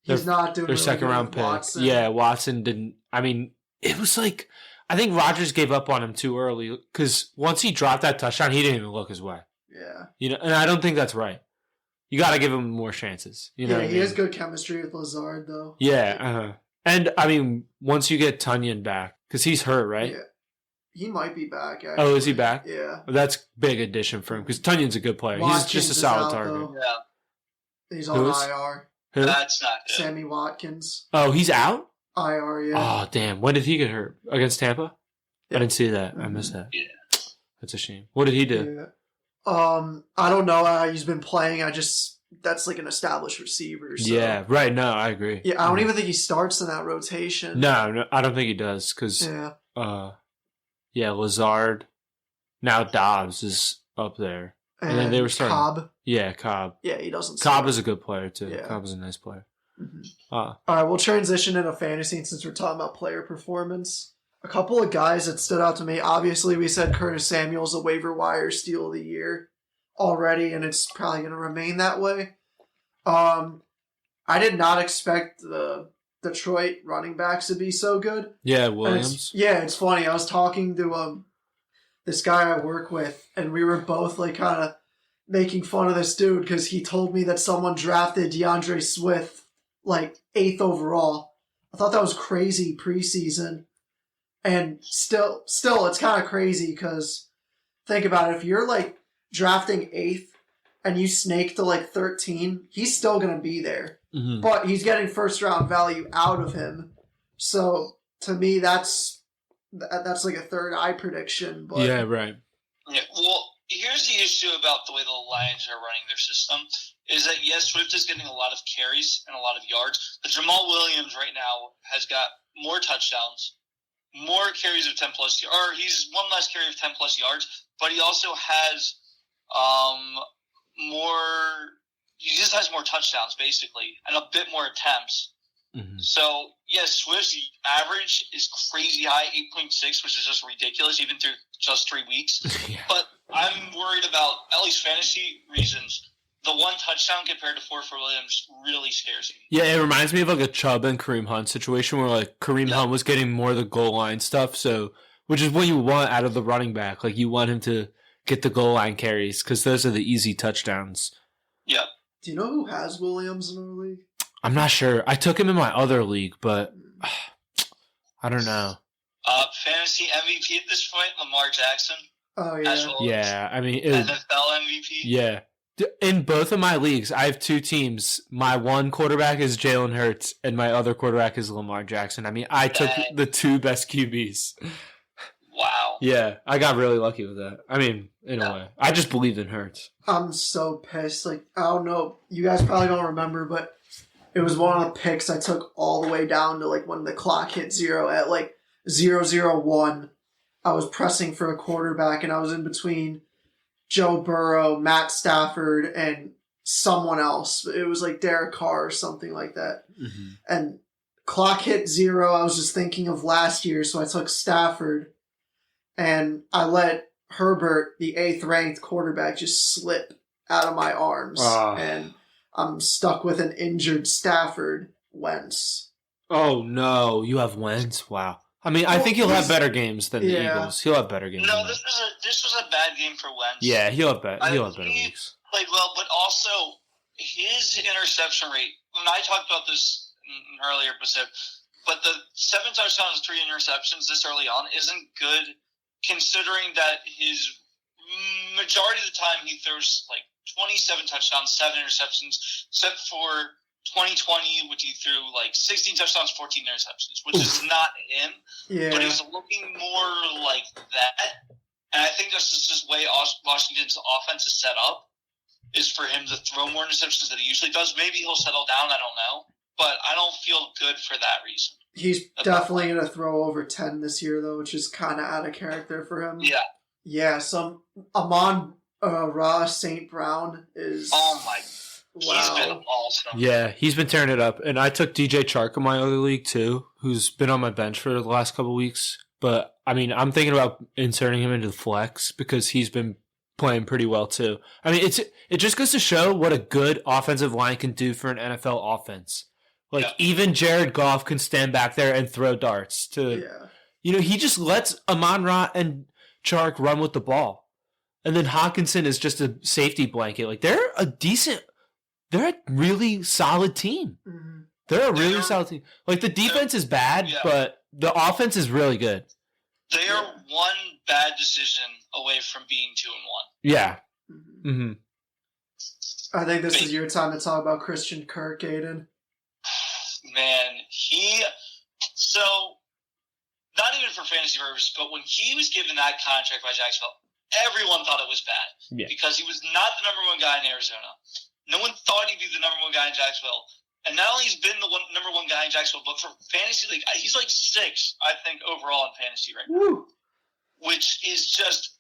he's not doing their really second good round with pick. Watson. Yeah, Watson didn't. I mean, it was like I think Rodgers gave up on him too early because once he dropped that touchdown, he didn't even look his way. Yeah, you know, and I don't think that's right. You got to give him more chances. You know, he has good chemistry with Lazard though. Yeah, and I mean, once you get Tunyon back because he's hurt, right? Yeah. He might be back, actually. Oh, is he back? Yeah. That's big addition for him because Tunyon's a good player. Watkins he's just a solid out, target. though. Yeah. He's on IR. Who? That's not good. Sammy Watkins. Oh, he's out? IR, yeah. Oh, damn. When did he get hurt? Against Tampa? Yeah. I didn't see that. I missed that. Yeah. That's a shame. What did he do? Yeah. I don't know how he's been playing. That's like an established receiver. So. Yeah, right. No, I agree. Yeah, I don't even think he starts in that rotation. No, I don't think he does because Lazard, now Dobbs is up there. And then they were starting. Cobb. Yeah, Cobb. Yeah, he doesn't Cobb start. is a good player, too. Yeah. Cobb is a nice player. Mm-hmm. All right, we'll transition into fantasy since we're talking about player performance. A couple of guys that stood out to me. Obviously, we said Curtis Samuel's a waiver wire steal of the year already, and it's probably going to remain that way. I did not expect the Detroit running backs to be so good. Yeah, Williams. It's funny. I was talking to this guy I work with, and we were both like kind of making fun of this dude because he told me that someone drafted DeAndre Swift like 8th overall. I thought that was crazy preseason, and still it's kind of crazy because think about it. If you're like drafting 8th and you snake to like 13, he's still going to be there. Mm-hmm. But he's getting first round value out of him. So to me, that's like a third eye prediction. But yeah, right. Yeah, well, here's the issue about the way the Lions are running their system is that, yes, Swift is getting a lot of carries and a lot of yards, but Jamal Williams right now has got more touchdowns, more carries of 10-plus, or he's one less carry of 10-plus yards, but he also has he just has more touchdowns, basically, and a bit more attempts. Mm-hmm. So, yes, Swift's average is crazy high, 8.6, which is just ridiculous, even through just 3 weeks. Yeah. But I'm worried about, at least fantasy reasons, the one touchdown compared to 4 for Williams really scares me. Yeah, it reminds me of like a Chubb and Kareem Hunt situation where like Kareem Hunt was getting more of the goal line stuff, so which is what you want out of the running back. Like you want him to get the goal line carries because those are the easy touchdowns. Yeah. Do you know who has Williams in our league? I'm not sure. I took him in my other league, but I don't know. Fantasy MVP at this point, Lamar Jackson. Oh, yeah. As well yeah, I mean... NFL MVP. Yeah. In both of my leagues, I have 2 teams. My one quarterback is Jalen Hurts, and my other quarterback is Lamar Jackson. I mean, I took the 2 best QBs. Wow. Yeah, I got really lucky with that. I mean, in a way. I just believed in Hurts. I'm so pissed. Like, I don't know. You guys probably don't remember, but it was one of the picks I took all the way down to, like, when the clock hit 0 at, like, 0-0-1. I was pressing for a quarterback, and I was in between Joe Burrow, Matt Stafford, and someone else. It was, like, Derek Carr or something like that. Mm-hmm. And clock hit 0. I was just thinking of last year, so I took Stafford. And I let Herbert, the 8th-ranked quarterback, just slip out of my arms. And I'm stuck with an injured Stafford Wentz. Oh, no. You have Wentz? Wow. I mean, I think he'll have better games than the Eagles. He'll have better games. No, this was a bad game for Wentz. Yeah, he'll have better weeks. Played well, but also his interception rate. When I talked about this in an earlier episode, but the 7 touchdowns, 3 interceptions this early on isn't good, considering that his majority of the time he throws like 27 touchdowns, 7 interceptions, except for 2020, which he threw like 16 touchdowns, 14 interceptions, which is not him. Yeah. But he's looking more like that. And I think that's just the way Washington's offense is set up, is for him to throw more interceptions than he usually does. Maybe he'll settle down, I don't know. But I don't feel good for that reason. He's definitely going to throw over 10 this year, though, which is kind of out of character for him. Yeah. Yeah, some Amon-Ra St. Brown is... Oh, my... Wow. He's been awesome. Yeah, he's been tearing it up. And I took DJ Chark in my other league, too, who's been on my bench for the last couple of weeks. But, I mean, I'm thinking about inserting him into the flex because he's been playing pretty well, too. I mean, it just goes to show what a good offensive line can do for an NFL offense. Like, even Jared Goff can stand back there and throw darts to... Yeah. You know, he just lets Amon-Ra and Chark run with the ball. And then Hawkinson is just a safety blanket. Like, they're a really solid team. Mm-hmm. They're a really solid team. Like, the defense is bad, but the offense is really good. They are one bad decision away from being 2-1. Yeah. Mm-hmm. I think this is your time to talk about Christian Kirk, Aiden. Man, so, not even for fantasy purposes, but when he was given that contract by Jacksonville, everyone thought it was bad because he was not the number 1 guy in Arizona. No one thought he'd be the number 1 guy in Jacksonville. And not only he's been the number 1 guy in Jacksonville, but for fantasy league, he's like 6, I think, overall in fantasy right now. Which is just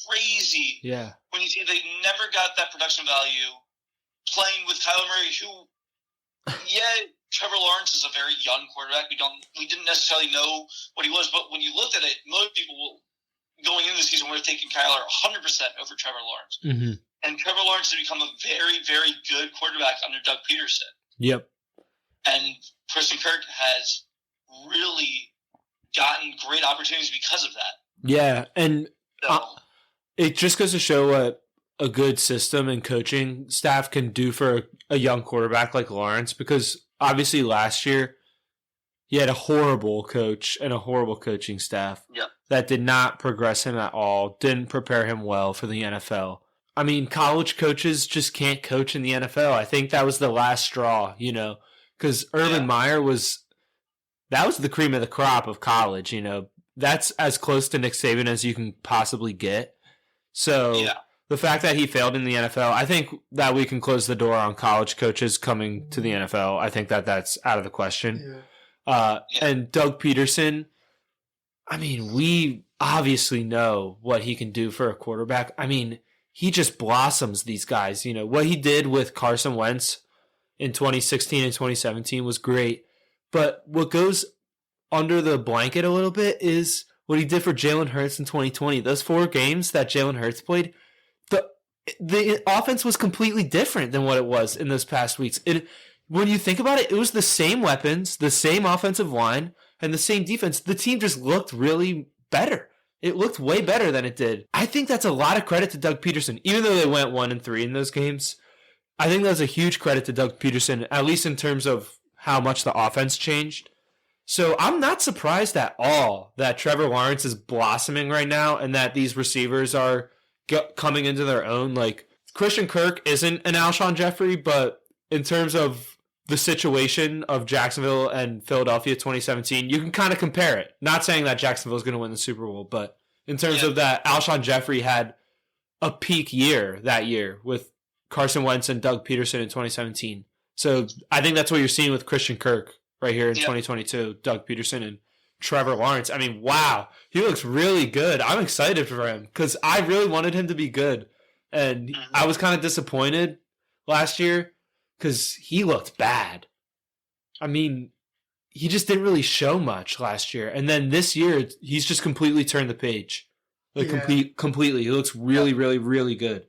crazy. Yeah. When you see they never got that production value playing with Kyler Murray, who, Trevor Lawrence is a very young quarterback. We didn't necessarily know what he was, but when you looked at it, most people going into the season were taking Kyler 100% over Trevor Lawrence. Mm-hmm. And Trevor Lawrence has become a very, very good quarterback under Doug Peterson. Yep. And Christian Kirk has really gotten great opportunities because of that. Yeah, and it just goes to show what a good system and coaching staff can do for a young quarterback like Lawrence, because obviously last year he had a horrible coach and a horrible coaching staff that did not progress him at all, didn't prepare him well for the NFL. I mean, college coaches just can't coach in the NFL. I think that was the last straw, because Urban Meyer was the cream of the crop of college, That's as close to Nick Saban as you can possibly get. So the fact that he failed in the NFL, I think that we can close the door on college coaches coming to the NFL. I think that's out of the question. Yeah. And Doug Peterson, I mean, we obviously know what he can do for a quarterback. I mean, he just blossoms these guys. What he did with Carson Wentz in 2016 and 2017 was great. But what goes under the blanket a little bit is what he did for Jalen Hurts in 2020. Those 4 games that Jalen Hurts played, the offense was completely different than what it was in those past weeks. When you think about it, it was the same weapons, the same offensive line, and the same defense. The team just looked really better. It looked way better than it did. I think that's a lot of credit to Doug Peterson. Even though they went 1-3 in those games, I think that's a huge credit to Doug Peterson, at least in terms of how much the offense changed. So I'm not surprised at all that Trevor Lawrence is blossoming right now and that these receivers are coming into their own. Like, Christian Kirk isn't an Alshon Jeffrey, but in terms of the situation of Jacksonville and Philadelphia 2017, you can kind of compare it. Not saying that Jacksonville is going to win the Super Bowl, but in terms of that, Alshon Jeffrey had a peak year that year with Carson Wentz and Doug Peterson in 2017. So I think that's what you're seeing with Christian Kirk right here in 2022, Doug Peterson and Trevor Lawrence. I mean, wow, he looks really good. I'm excited for him because I really wanted him to be good. And I was kind of disappointed last year because he looked bad. I mean, he just didn't really show much last year. And then this year, he's just completely turned the page. Like, completely. He looks really, really, really good.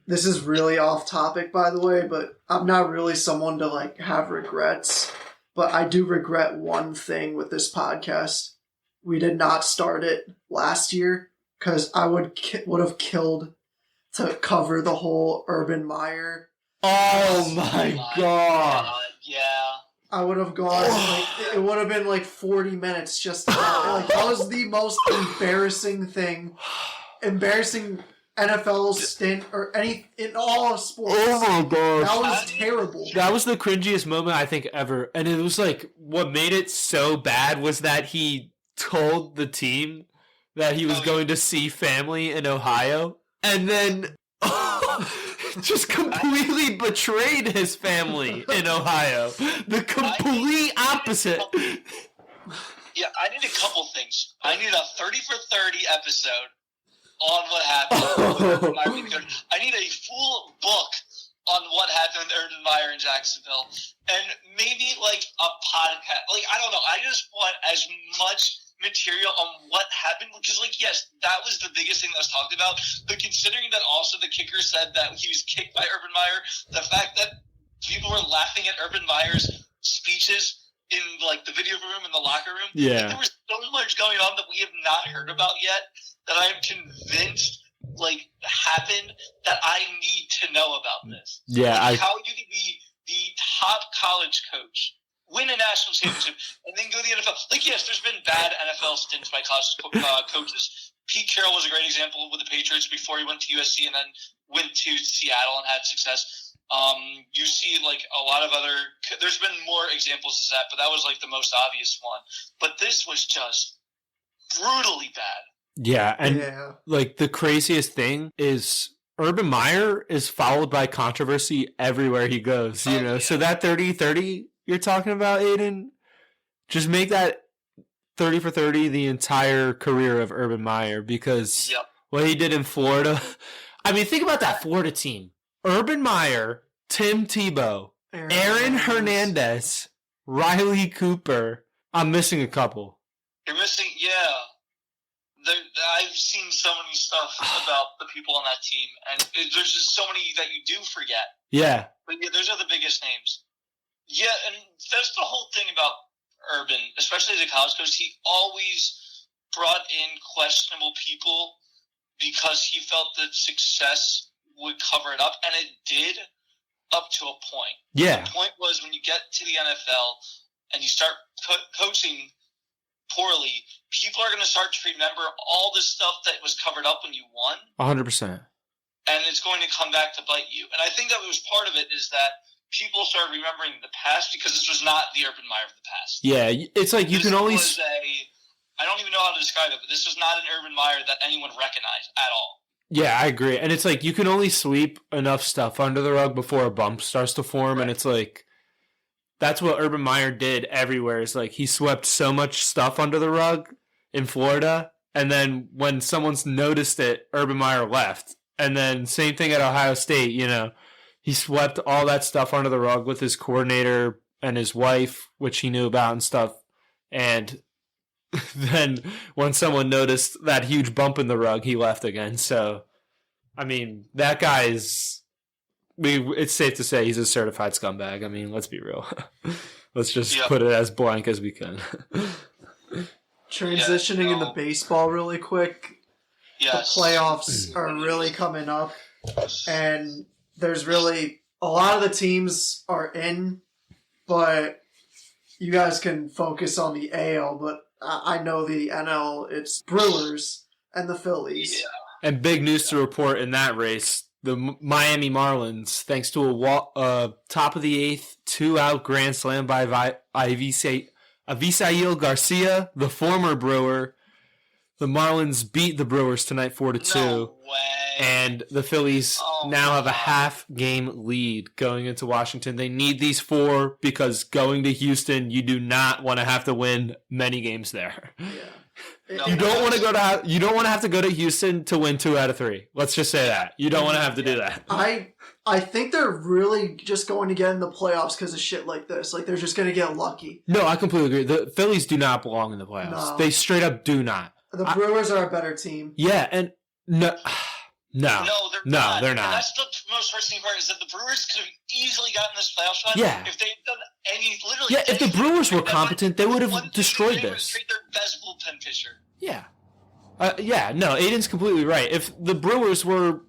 This is really off topic, by the way, but I'm not really someone to, have regrets. But I do regret one thing with this podcast. we did not start it last year because I would have killed to cover the whole Urban Meyer. Oh my god. Yeah. I would have gone, it would have been like 40 minutes just to that was the most embarrassing NFL stint or in all of sports. Oh my gosh. That was terrible. That was the cringiest moment I think ever. And it was like, what made it so bad was that he told the team that he was going to see family in Ohio. And then just completely betrayed his family in Ohio. The complete opposite. Yeah, I need a couple things. I need a 30 for 30 episode on what happened. I need a full book on what happened with Urban Meyer in Jacksonville. And maybe like a podcast. Like, I don't know. I just want as much material on what happened, because like, yes, that was the biggest thing that was talked about, but considering that also the kicker said that he was kicked by Urban Meyer, the fact that people were laughing at Urban Meyer's speeches in like the video room in the locker room, yeah, there was so much going on that we have not heard about yet that I'm convinced like happened that I need to know about this. Yeah, like, how you can be the top college coach, win a national championship, and then go to the NFL. Like, yes, there's been bad NFL stints by college coaches. Pete Carroll was a great example with the Patriots before he went to USC and then went to Seattle and had success. You see, like, a lot of other – there's been more examples of that, but that was, like, the most obvious one. But this was just brutally bad. Yeah, and, like, the craziest thing is – Urban Meyer is followed by controversy everywhere he goes, you know? Yeah. So that 30-30 you're talking about, Aiden, just make that 30 for 30 the entire career of Urban Meyer, because what he did in Florida. I mean, think about that Florida team. Urban Meyer, Tim Tebow, Aaron Hernandez, Riley Cooper. I'm missing a couple. You're missing, I've seen so many stuff about the people on that team, and there's just so many that you do forget. Yeah. But yeah, those are the biggest names. Yeah, and that's the whole thing about Urban, especially as a college coach. He always brought in questionable people because he felt that success would cover it up, and it did up to a point. Yeah. The point was when you get to the NFL and you start coaching poorly, people are going to start to remember all the stuff that was covered up when you won. 100%. And it's going to come back to bite you. And I think that was part of it, is that people started remembering the past because this was not the Urban Meyer of the past. Yeah, it's like you can only... I don't even know how to describe it, but this was not an Urban Meyer that anyone recognized at all. Yeah, I agree. And it's like you can only sweep enough stuff under the rug before a bump starts to form. Right. And it's like... That's what Urban Meyer did everywhere. Is like he swept so much stuff under the rug in Florida, and then when someone's noticed it, Urban Meyer left. And then same thing at Ohio State, you know. He swept all that stuff under the rug with his coordinator and his wife, which he knew about and stuff. And then when someone noticed that huge bump in the rug, he left again. So, I mean, that guy is... it's safe to say he's a certified scumbag. I mean, let's be real. Let's just put it as blank as we can. Transitioning into baseball really quick. Yes. The playoffs are really coming up. And there's really a lot of the teams are in, but you guys can focus on the AL. But I know the NL, it's Brewers and the Phillies. Yeah. And big news to report in that race. The Miami Marlins, thanks to a top of the eighth, 2-out grand slam by Avisail Garcia, the former Brewer. The Marlins beat the Brewers tonight 4-2. No way. And the Phillies now have a half-game lead going into Washington. They need these 4 because going to Houston, you do not want to have to win many games there. Yeah. You don't want to have to go to Houston to win 2 out of 3. Let's just say that. You don't want to have to do that. I think they're really just going to get in the playoffs because of shit like this. Like, they're just going to get lucky. No, I completely agree. The Phillies do not belong in the playoffs. No. They straight up do not. The Brewers are a better team. Yeah, and no, they're not. And that's the most frustrating part, is that the Brewers could have easily gotten this playoff shot. Yeah. If they'd done any, literally. Yeah, if the Brewers were competent, they would have destroyed this. Trade their best bullpen pitcher. Yeah. No, Aiden's completely right. If the Brewers were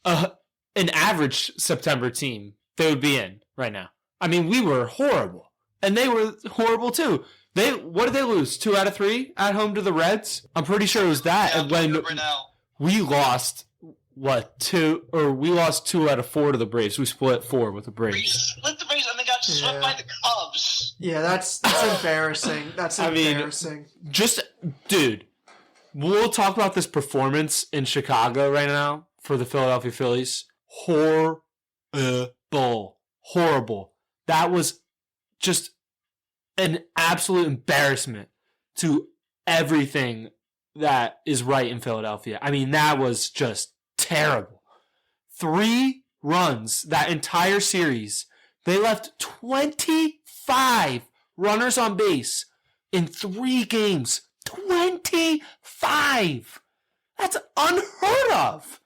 an average September team, they would be in right now. I mean, we were horrible, and they were horrible too. What did they lose? 2 out of 3 at home to the Reds? I'm pretty sure it was that. Yeah, and when we lost, we lost 2 out of 4 to the Braves. We split 4 with the Braves. We split the Braves and they got swept by the Cubs. Yeah, that's embarrassing. That's embarrassing. Dude, we'll talk about this performance in Chicago right now for the Philadelphia Phillies. Horrible. That was just an absolute embarrassment to everything that is right in Philadelphia. I mean, that was just terrible. 3 runs that entire series. They left 25 runners on base in 3 games. 25! That's unheard of.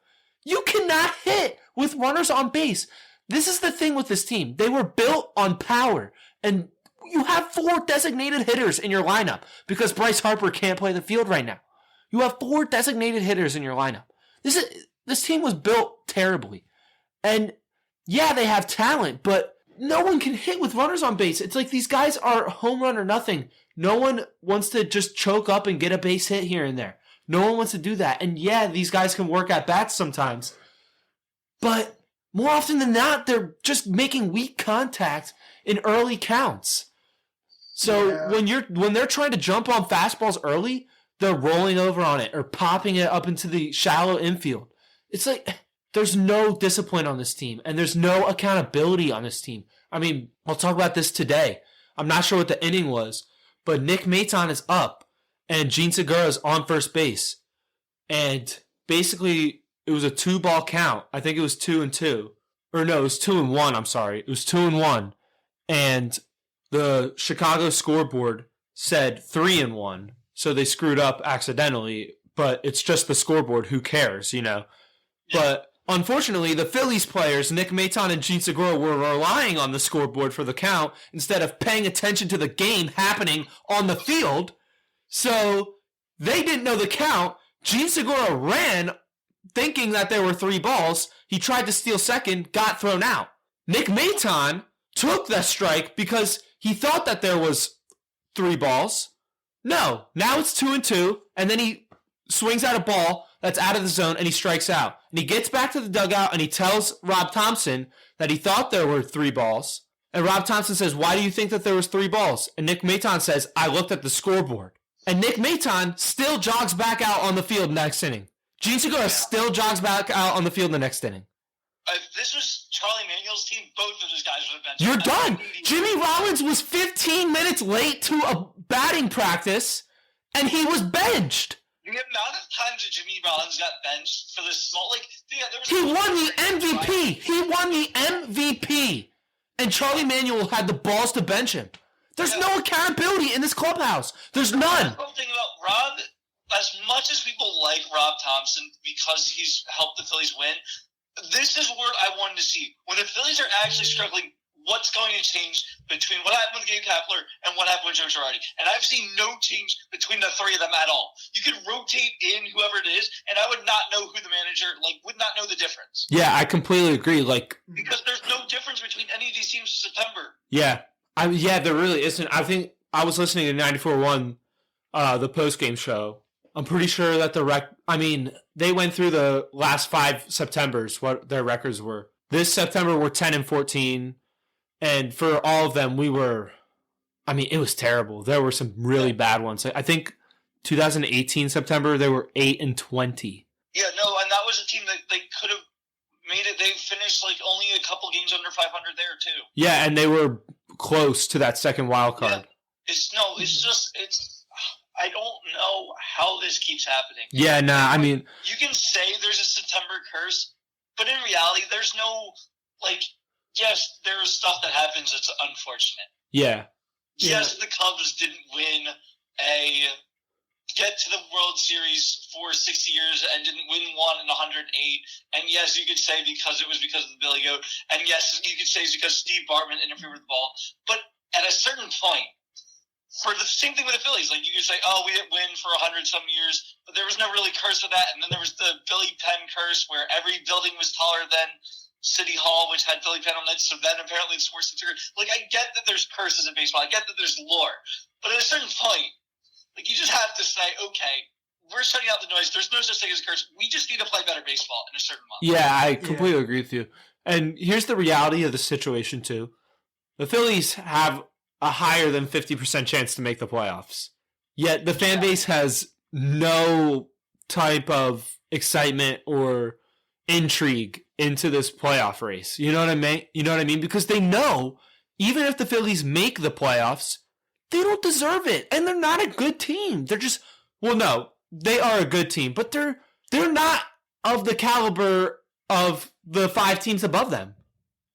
You cannot hit with runners on base. This is the thing with this team. They were built on power. And you have 4 designated hitters in your lineup because Bryce Harper can't play the field right now. You have 4 designated hitters in your lineup. This team was built terribly. And yeah, they have talent, but no one can hit with runners on base. It's like these guys are home run or nothing. No one wants to just choke up and get a base hit here and there. No one wants to do that. And yeah, these guys can work at bats sometimes. But more often than not, they're just making weak contact in early counts. So when they're trying to jump on fastballs early, they're rolling over on it or popping it up into the shallow infield. It's like there's no discipline on this team, and there's no accountability on this team. I mean, I'll talk about this today. I'm not sure what the inning was, but Nick Maton is up, and Gene Segura is on first base. And basically, it was a 2-ball count. I think it was 2-2. Or no, it was 2-1, I'm sorry. It was 2-1. And the Chicago scoreboard said 3-1. So they screwed up accidentally, but it's just the scoreboard. Who cares, you know? But unfortunately, the Phillies players, Nick Maton and Gene Segura, were relying on the scoreboard for the count instead of paying attention to the game happening on the field. So they didn't know the count. Gene Segura ran thinking that there were 3 balls. He tried to steal second, got thrown out. Nick Maton took the strike because he thought that there was 3 balls. No, now it's 2-2, and then he swings at a ball that's out of the zone, and he strikes out. And he gets back to the dugout, and he tells Rob Thompson that he thought there were 3 balls. And Rob Thompson says, "Why do you think that there was 3 balls?" And Nick Maton says, "I looked at the scoreboard." And Nick Maton still jogs back out on the field next inning. Gene Segura still jogs back out on the field the next inning. If this was Charlie Manuel's team, both of those guys would have been. You're done. Jimmy Rollins was 15 minutes late to a batting practice, and he was benched. The amount of times that Jimmy Rollins got benched for this small, there was. He won the MVP. He won the MVP, and Charlie Manuel had the balls to bench him. There's no accountability in this clubhouse. There's none. The thing about Rob, as much as people like Rob Thompson because he's helped the Phillies win, this is what I wanted to see. When the Phillies are actually struggling, what's going to change between what happened with Gabe Kapler and what happened with Joe Girardi? And I've seen no change between the 3 of them at all. You could rotate in whoever it is, and I would not know who the manager, would not know the difference. Yeah, I completely agree. Because there's no difference between any of these teams in September. Yeah. There really isn't. I think I was listening to 94.1, the post-game show. I'm pretty sure that they went through the last 5 Septembers, what their records were. This September, we're 10-14, and for all of them, it was terrible. There were some really bad ones. I think 2018 September, they were 8-20. Yeah, no, and that was a team that they could have made it. They finished only a couple games under 500 there, too. Yeah, and they were close to that second wild card. Yeah. I don't know how this keeps happening. Yeah, you can say there's a September curse, but in reality, there's no, yes, there's stuff that happens that's unfortunate. Yeah. Yes, the Cubs didn't get to the World Series for 60 years and didn't win one in 108. And yes, you could say because of the Billy Goat. And yes, you could say it's because Steve Bartman interfered with the ball. But at a certain point, for the same thing with the Phillies. Like, you could say, oh, we didn't win for 100-some years, but there was no really curse with that. And then there was the Billy Penn curse where every building was taller than City Hall, which had Billy Penn on it. So then apparently it's worse than Like, I get that there's curses in baseball. I get that there's lore. But at a certain point, like, you just have to say, okay, we're shutting out the noise. There's no such thing as a curse. We just need to play better baseball in a certain level. Yeah, I completely agree with you. And here's the reality of the situation, too. The Phillies have a higher than 50% chance to make the playoffs. Yet the fan base has no type of excitement or intrigue into this playoff race. You know what I mean? Because they know even if the Phillies make the playoffs, they don't deserve it. And they're not a good team. They're just, well, no, they are a good team, but they're not of the caliber of the 5 teams above them.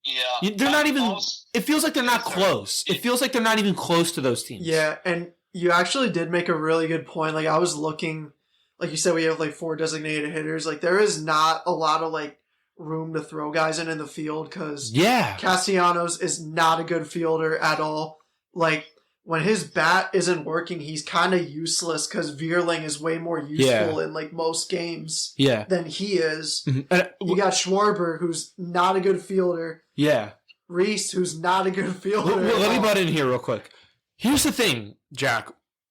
Yeah. They're not even, it feels like they're not close. It feels like they're not even close to those teams. Yeah, and you actually did make a really good point. Like, I was looking, like you said, we have like 4 designated hitters. Like, there is not a lot of like room to throw guys in the field because Castellanos is not a good fielder at all. Like, when his bat isn't working, he's kind of useless because Vierling is way more useful in like most games than he is. Mm-hmm. You got Schwarber, who's not a good fielder. Yeah. Reese, who's not a good fielder. Let me butt in here real quick. Here's the thing, Jack.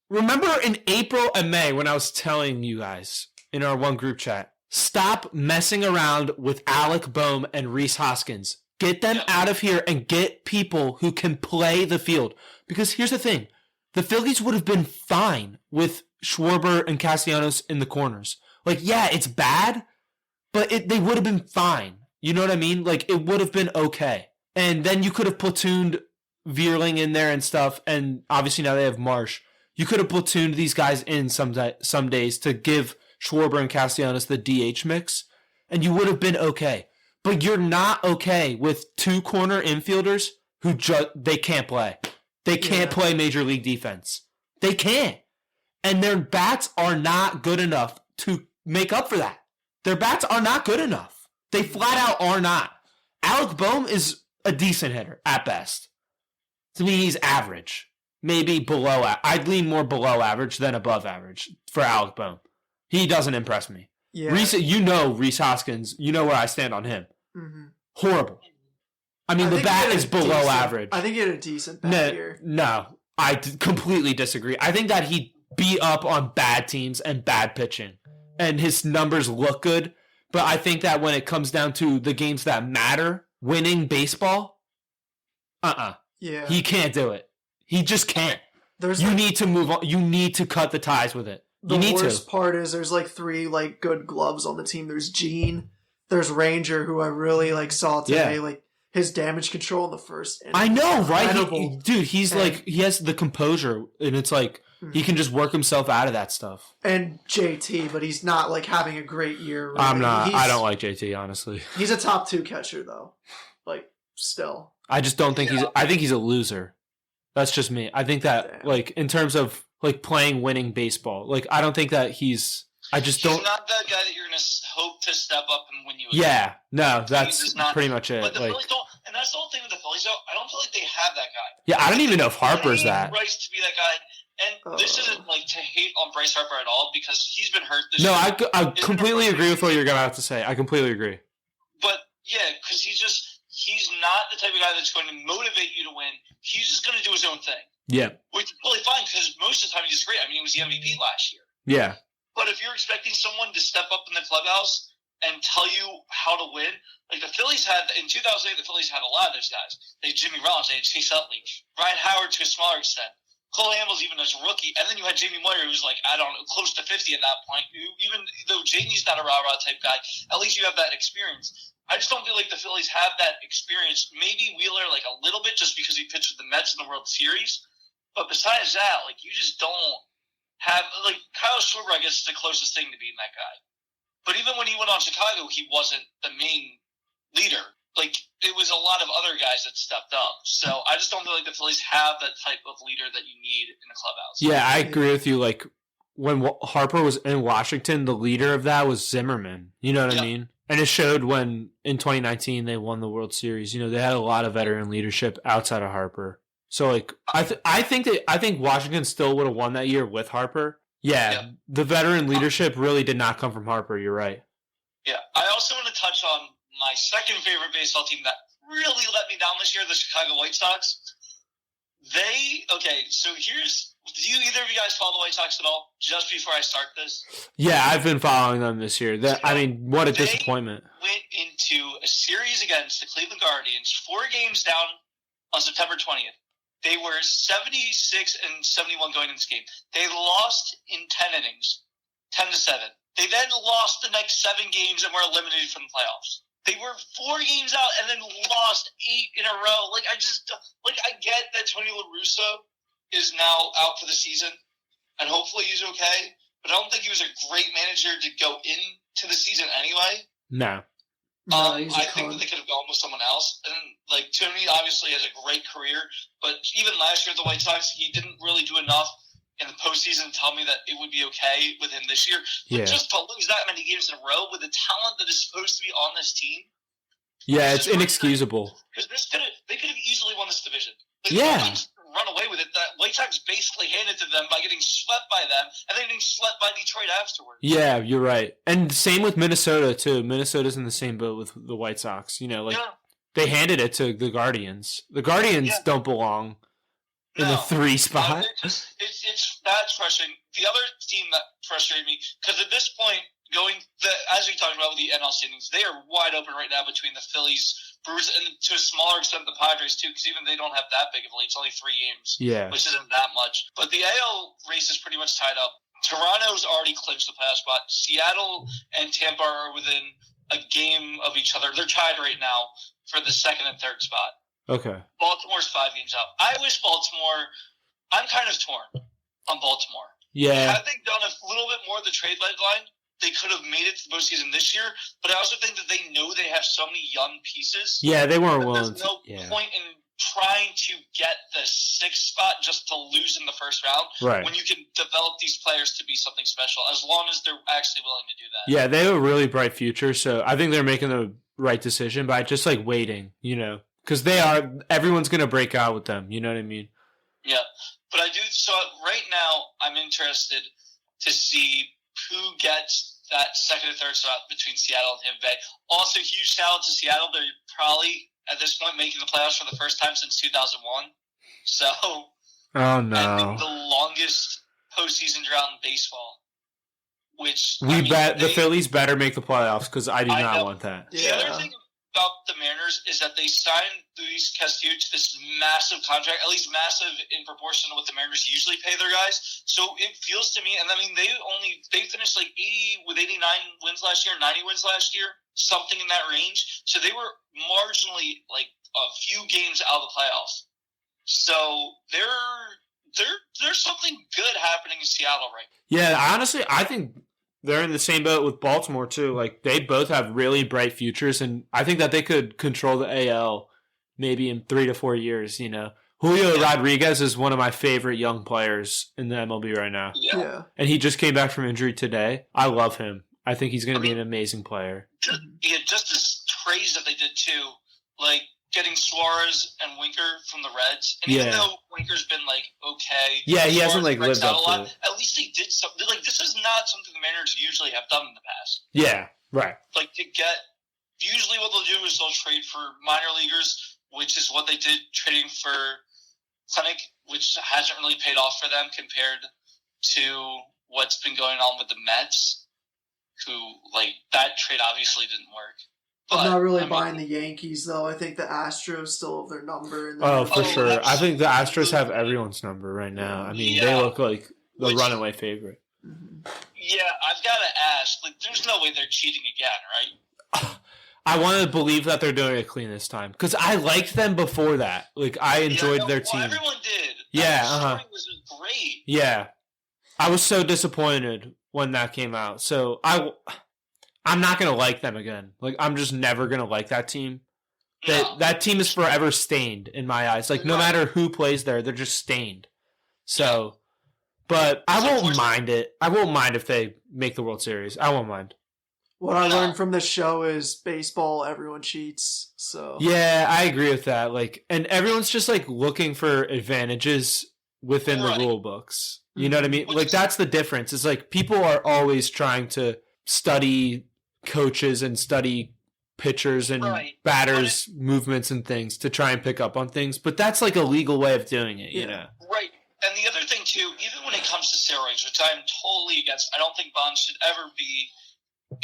Remember in April and May when I was telling you guys in our one group chat, stop messing around with Alec Boehm and Reese Hoskins. Get them out of here and get people who can play the field. Because here's the thing. The Phillies would have been fine with Schwarber and Castellanos in the corners. Like, yeah, it's bad, but they would have been fine. You know what I mean? Like, it would have been okay. And then you could have platooned Vierling in there and stuff. And obviously now they have Marsh. You could have platooned these guys in some days to give Schwarber and Castellanos the DH mix. And you would have been okay. But you're not okay with 2 corner infielders who they can't play. They can't play major league defense. They can't. And their bats are not good enough to make up for that. Their bats are not good enough. They flat out are not. Alec Boehm is a decent hitter at best. To me, he's average. Maybe below. I'd lean more below average than above average for Alec Boehm. He doesn't impress me. Yeah. Reese Hoskins, you know where I stand on him. Mm-hmm. Horrible. I mean, the bat is below average. I think he had a decent bat here. No, I completely disagree. I think that he beat up on bad teams and bad pitching, and his numbers look good. But I think that when it comes down to the games that matter, winning baseball, he can't do it. He just can't. You need to move on. You need to cut the ties with it. The worst part is there's like 3 like good gloves on the team. There's Gene, there's Ranger, who I really like saw today. Like, his damage control in the first inning. I know, right? Dude, he's like, he has the composure, and it's like, he can just work himself out of that stuff. And JT, but he's not like having a great year. Really. I don't like JT, honestly. He's a top 2 catcher, though. Like, still. I just don't think I think he's a loser. That's just me. I think that, like, in terms of, like, playing winning baseball, like, I don't think that he's not that guy that you're going to hope to step up and win you a game. Yeah, no, that's pretty much it. But the Phillies don't, and that's the whole thing with the Phillies, though. I don't feel like they have that guy. Yeah, I don't even know if Harper's that. Bryce to be that guy. And this isn't, like, to hate on Bryce Harper at all, because he's been hurt this year. No, I completely agree with what you're about to say. I completely agree. But, yeah, because he's not the type of guy that's going to motivate you to win. He's just going to do his own thing. Yeah. Which is really fine, because most of the time he's great. I mean, he was the MVP last year. Yeah. But if you're expecting someone to step up in the clubhouse and tell you how to win, like the Phillies had, in 2008, the Phillies had a lot of those guys. They had Jimmy Rollins, they had Chase Utley, Ryan Howard to a smaller extent, Cole Hamels even as a rookie, and then you had Jamie Moyer, who's like, I don't know, close to 50 at that point. Even though Jamie's not a rah-rah type guy, at least you have that experience. I just don't feel like the Phillies have that experience. Maybe Wheeler, like a little bit, just because he pitched with the Mets in the World Series. But besides that, like, you just don't have, like, Kyle Schwarber, I guess, is the closest thing to being that guy. But even when he went on Chicago, he wasn't the main leader. Like, it was a lot of other guys that stepped up. So I just don't feel like the Phillies have that type of leader that you need in the clubhouse. Yeah, I agree with you. Like, when Harper was in Washington, the leader of that was Zimmerman. You know what I mean? And it showed when, in 2019, they won the World Series. You know, they had a lot of veteran leadership outside of Harper. So like I think Washington still would have won that year with Harper. Yeah, the veteran leadership really did not come from Harper. You're right. Yeah, I also want to touch on my second favorite baseball team that really let me down this year, the Chicago White Sox. So do you either of you guys follow the White Sox at all? Just before I start this? Yeah, I've been following them this year. What a disappointment. They went into a series against the Cleveland Guardians, 4 games down on September 20th. They were 76-71 going into this game. They lost in 10 innings, 10-7. They then lost the next 7 games and were eliminated from the playoffs. They were 4 games out and then lost 8 in a row. I get that Tony La Russa is now out for the season, and hopefully he's okay. But I don't think he was a great manager to go into the season anyway. No. I think that they could have gone with someone else. And Tony obviously has a great career, but even last year at the White Sox, he didn't really do enough in the postseason to tell me that it would be okay with him this year. But just to lose that many games in a row with the talent that is supposed to be on this team. Yeah, it's inexcusable. Because they could have easily won this division. Run away with it. The White Sox basically handed to them by getting swept by them and then getting swept by Detroit afterwards. Yeah, you're right. And same with Minnesota, too. Minnesota's in the same boat with the White Sox. They handed it to the Guardians. The Guardians don't belong in the 3 spot. That's frustrating. The other team that frustrated me, because at this point, as we talked about with the NL standings, they are wide open right now between the Phillies, Brewers, and to a smaller extent the Padres too, because even they don't have that big of a lead. It's only 3 games, which isn't that much. But the AL race is pretty much tied up. Toronto's already clinched the playoff spot. Seattle and Tampa are within a game of each other. They're tied right now for the 2nd and 3rd spot. Okay. Baltimore's 5 games out. I wish Baltimore. I'm kind of torn on Baltimore. Yeah. Had they done a little bit more of the trade deadline, they could have made it to the postseason this year, but I also think that they know they have so many young pieces. Yeah, they weren't willing to. There's no point in trying to get the 6th spot just to lose in the first round. Right. When you can develop these players to be something special, as long as they're actually willing to do that. Yeah, they have a really bright future, so I think they're making the right decision by just waiting, because everyone's going to break out with them. You know what I mean? Yeah, but I do. So right now, I'm interested to see who gets that 2nd and 3rd spot between Seattle and Tampa Bay. Also, huge shout out to Seattle. They're probably, at this point, making the playoffs for the first time since 2001. So, oh no, ending the longest postseason drought in baseball. Which the Phillies better make the playoffs because I do not want that. The other thing about the Mariners is that they signed Luis Castillo to this massive contract, at least massive in proportion to what the Mariners usually pay their guys. So it feels to me, and they finished 89 wins last year, 90 wins last year, something in that range. So they were marginally a few games out of the playoffs. So there's something good happening in Seattle right now. Yeah, honestly, I think they're in the same boat with Baltimore, too. They both have really bright futures, and I think that they could control the AL maybe in 3 to 4 years, Julio Rodriguez is one of my favorite young players in the MLB right now. Yeah. And he just came back from injury today. I love him. I think he's going to be an amazing player. Just this trades that they did, too. Getting Suarez and Winker from the Reds. And even though Winker's been, okay. Yeah, he hasn't, lived out up a lot, to it. At least they did something. This is not something the Mariners usually have done in the past. Yeah, right. Usually what they'll do is they'll trade for minor leaguers, which is what they did trading for Clinic, which hasn't really paid off for them compared to what's been going on with the Mets, who, that trade obviously didn't work. I'm not really buying the Yankees, though. I think the Astros still have their number. For sure. I think the Astros have everyone's number right now. They look like the runaway favorite. Yeah, I've got to ask. There's no way they're cheating again, right? I want to believe that they're doing it clean this time. Because I liked them before that. I enjoyed their team. Everyone did. Yeah, was great. Yeah. I was so disappointed when that came out. So I'm not going to like them again. I'm just never going to like that team. That team is forever stained in my eyes. No matter who plays there, they're just stained. So, but I won't mind it. I won't mind if they make the World Series. I won't mind. What I learned from this show is baseball, everyone cheats. So yeah, I agree with that. Like, and everyone's just like looking for advantages within the rule books. You know what I mean? Like, that's the difference. It's like people are always trying to study coaches and study pitchers and batters' movements and things to try and pick up on things. But that's like a legal way of doing it, you know? Right. And the other thing, too, even when it comes to steroids, which I'm totally against, I don't think Bonds should ever be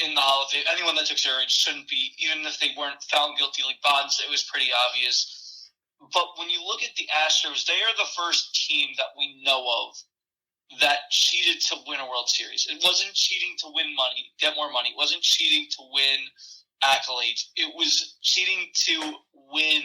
in the Hall of Fame. Anyone that took steroids shouldn't be, even if they weren't found guilty like Bonds. It was pretty obvious. But when you look at the Astros, they are the first team that we know of that cheated to win a World Series. It wasn't cheating to win money, get more money. It wasn't cheating to win accolades. It was cheating to win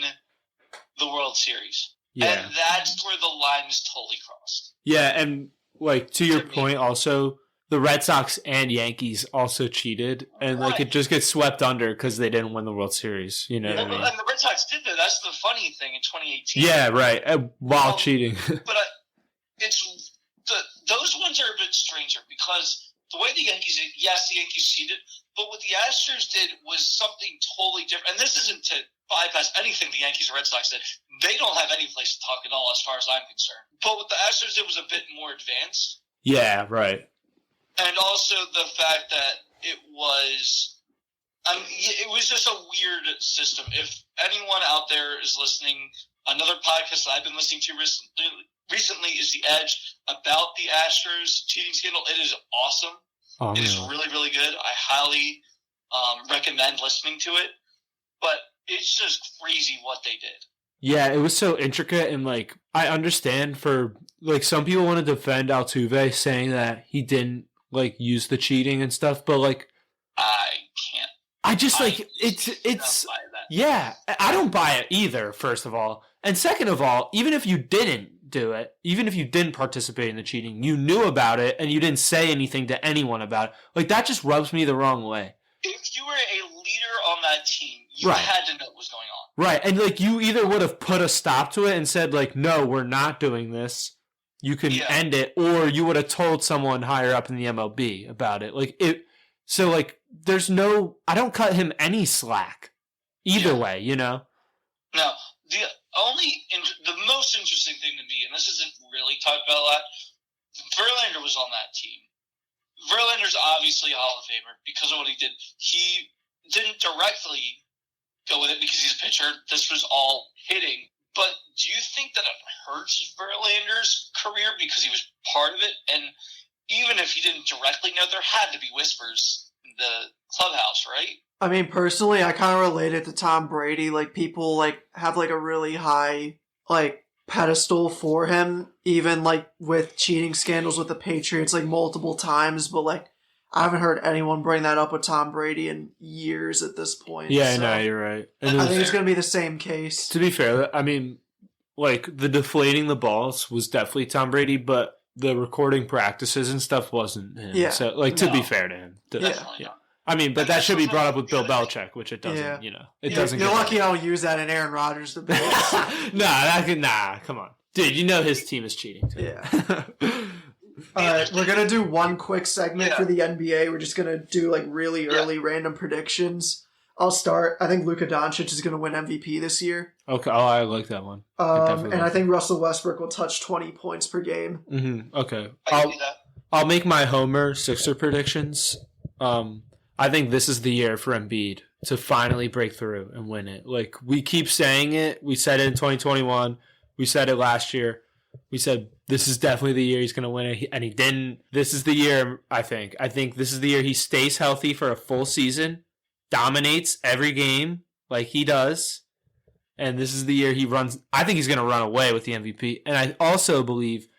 the World Series. Yeah. And that's where the line is totally crossed. Yeah, and like to your point also, the Red Sox and Yankees also cheated, and like it just gets swept under because they didn't win the World Series. You know what I mean? And the Red Sox did that. That's the funny thing in 2018. Yeah, right. While cheating. But those ones are a bit stranger because the way the Yankees did, yes, the Yankees cheated, but what the Astros did was something totally different. And this isn't to bypass anything the Yankees or Red Sox did. They don't have any place to talk at all as far as I'm concerned. But what the Astros did was a bit more advanced. Yeah, right. And also the fact that it was just a weird system. If anyone out there is listening, another podcast that I've been listening to recently is The Edge about the Astros cheating scandal. It is awesome. Oh, it is really, really good. I highly recommend listening to it. But it's just crazy what they did. Yeah, it was so intricate, and like I understand for like some people want to defend Altuve saying that he didn't like use the cheating and stuff, but like I can't. I just like it's yeah, I don't buy it either. First of all, and second of all, even if you didn't do it, even if you didn't participate in the cheating, you knew about it and you didn't say anything to anyone about it. Like that just rubs me the wrong way. If you were a leader on that team, you had to know what was going on. Right, and like you either would have put a stop to it and said like, no, we're not doing this. You can end it, or you would have told someone higher up in the MLB about it. Like it, so like there's no, I don't cut him any slack either way, you know. No, the most interesting thing to me, and this isn't really talked about a lot, Verlander was on that team. Verlander's obviously a Hall of Famer because of what he did. He didn't directly go with it because he's a pitcher. This was all hitting. But do you think that it hurts Verlander's career because he was part of it? And even if he didn't directly know, there had to be whispers in the clubhouse, right? I mean, personally, I kind of relate it to Tom Brady. Like, people, like, have, like, a really high, like, pedestal for him, even, like, with cheating scandals with the Patriots, like, multiple times. But, like, I haven't heard anyone bring that up with Tom Brady in years at this point. Yeah, so no, you're right. I think it's going to be the same case. To be fair, I mean, like, the deflating the balls was definitely Tom Brady, but the recording practices and stuff wasn't him. Yeah. So, like, to be fair to him. Yeah. I mean, but that should be brought up with Bill Belichick, which it doesn't, you know. It doesn't. You're lucky I don't use that in Aaron Rodgers debates. Nah, come on. Dude, you know his team is cheating, too. Yeah. All right, we're going to do one quick segment for the NBA. We're just going to do, like, really early random predictions. I'll start. I think Luka Doncic is going to win MVP this year. Okay. Oh, I like that one. And I think Russell Westbrook will touch 20 points per game. Mm-hmm. Okay. I'll make my Homer Sixer predictions. I think this is the year for Embiid to finally break through and win it. Like, we keep saying it. We said it in 2021. We said it last year. We said this is definitely the year he's going to win it, and he didn't. This is the year, I think. I think this is the year he stays healthy for a full season, dominates every game like he does, and this is the year he runs. I think he's going to run away with the MVP, and I also believe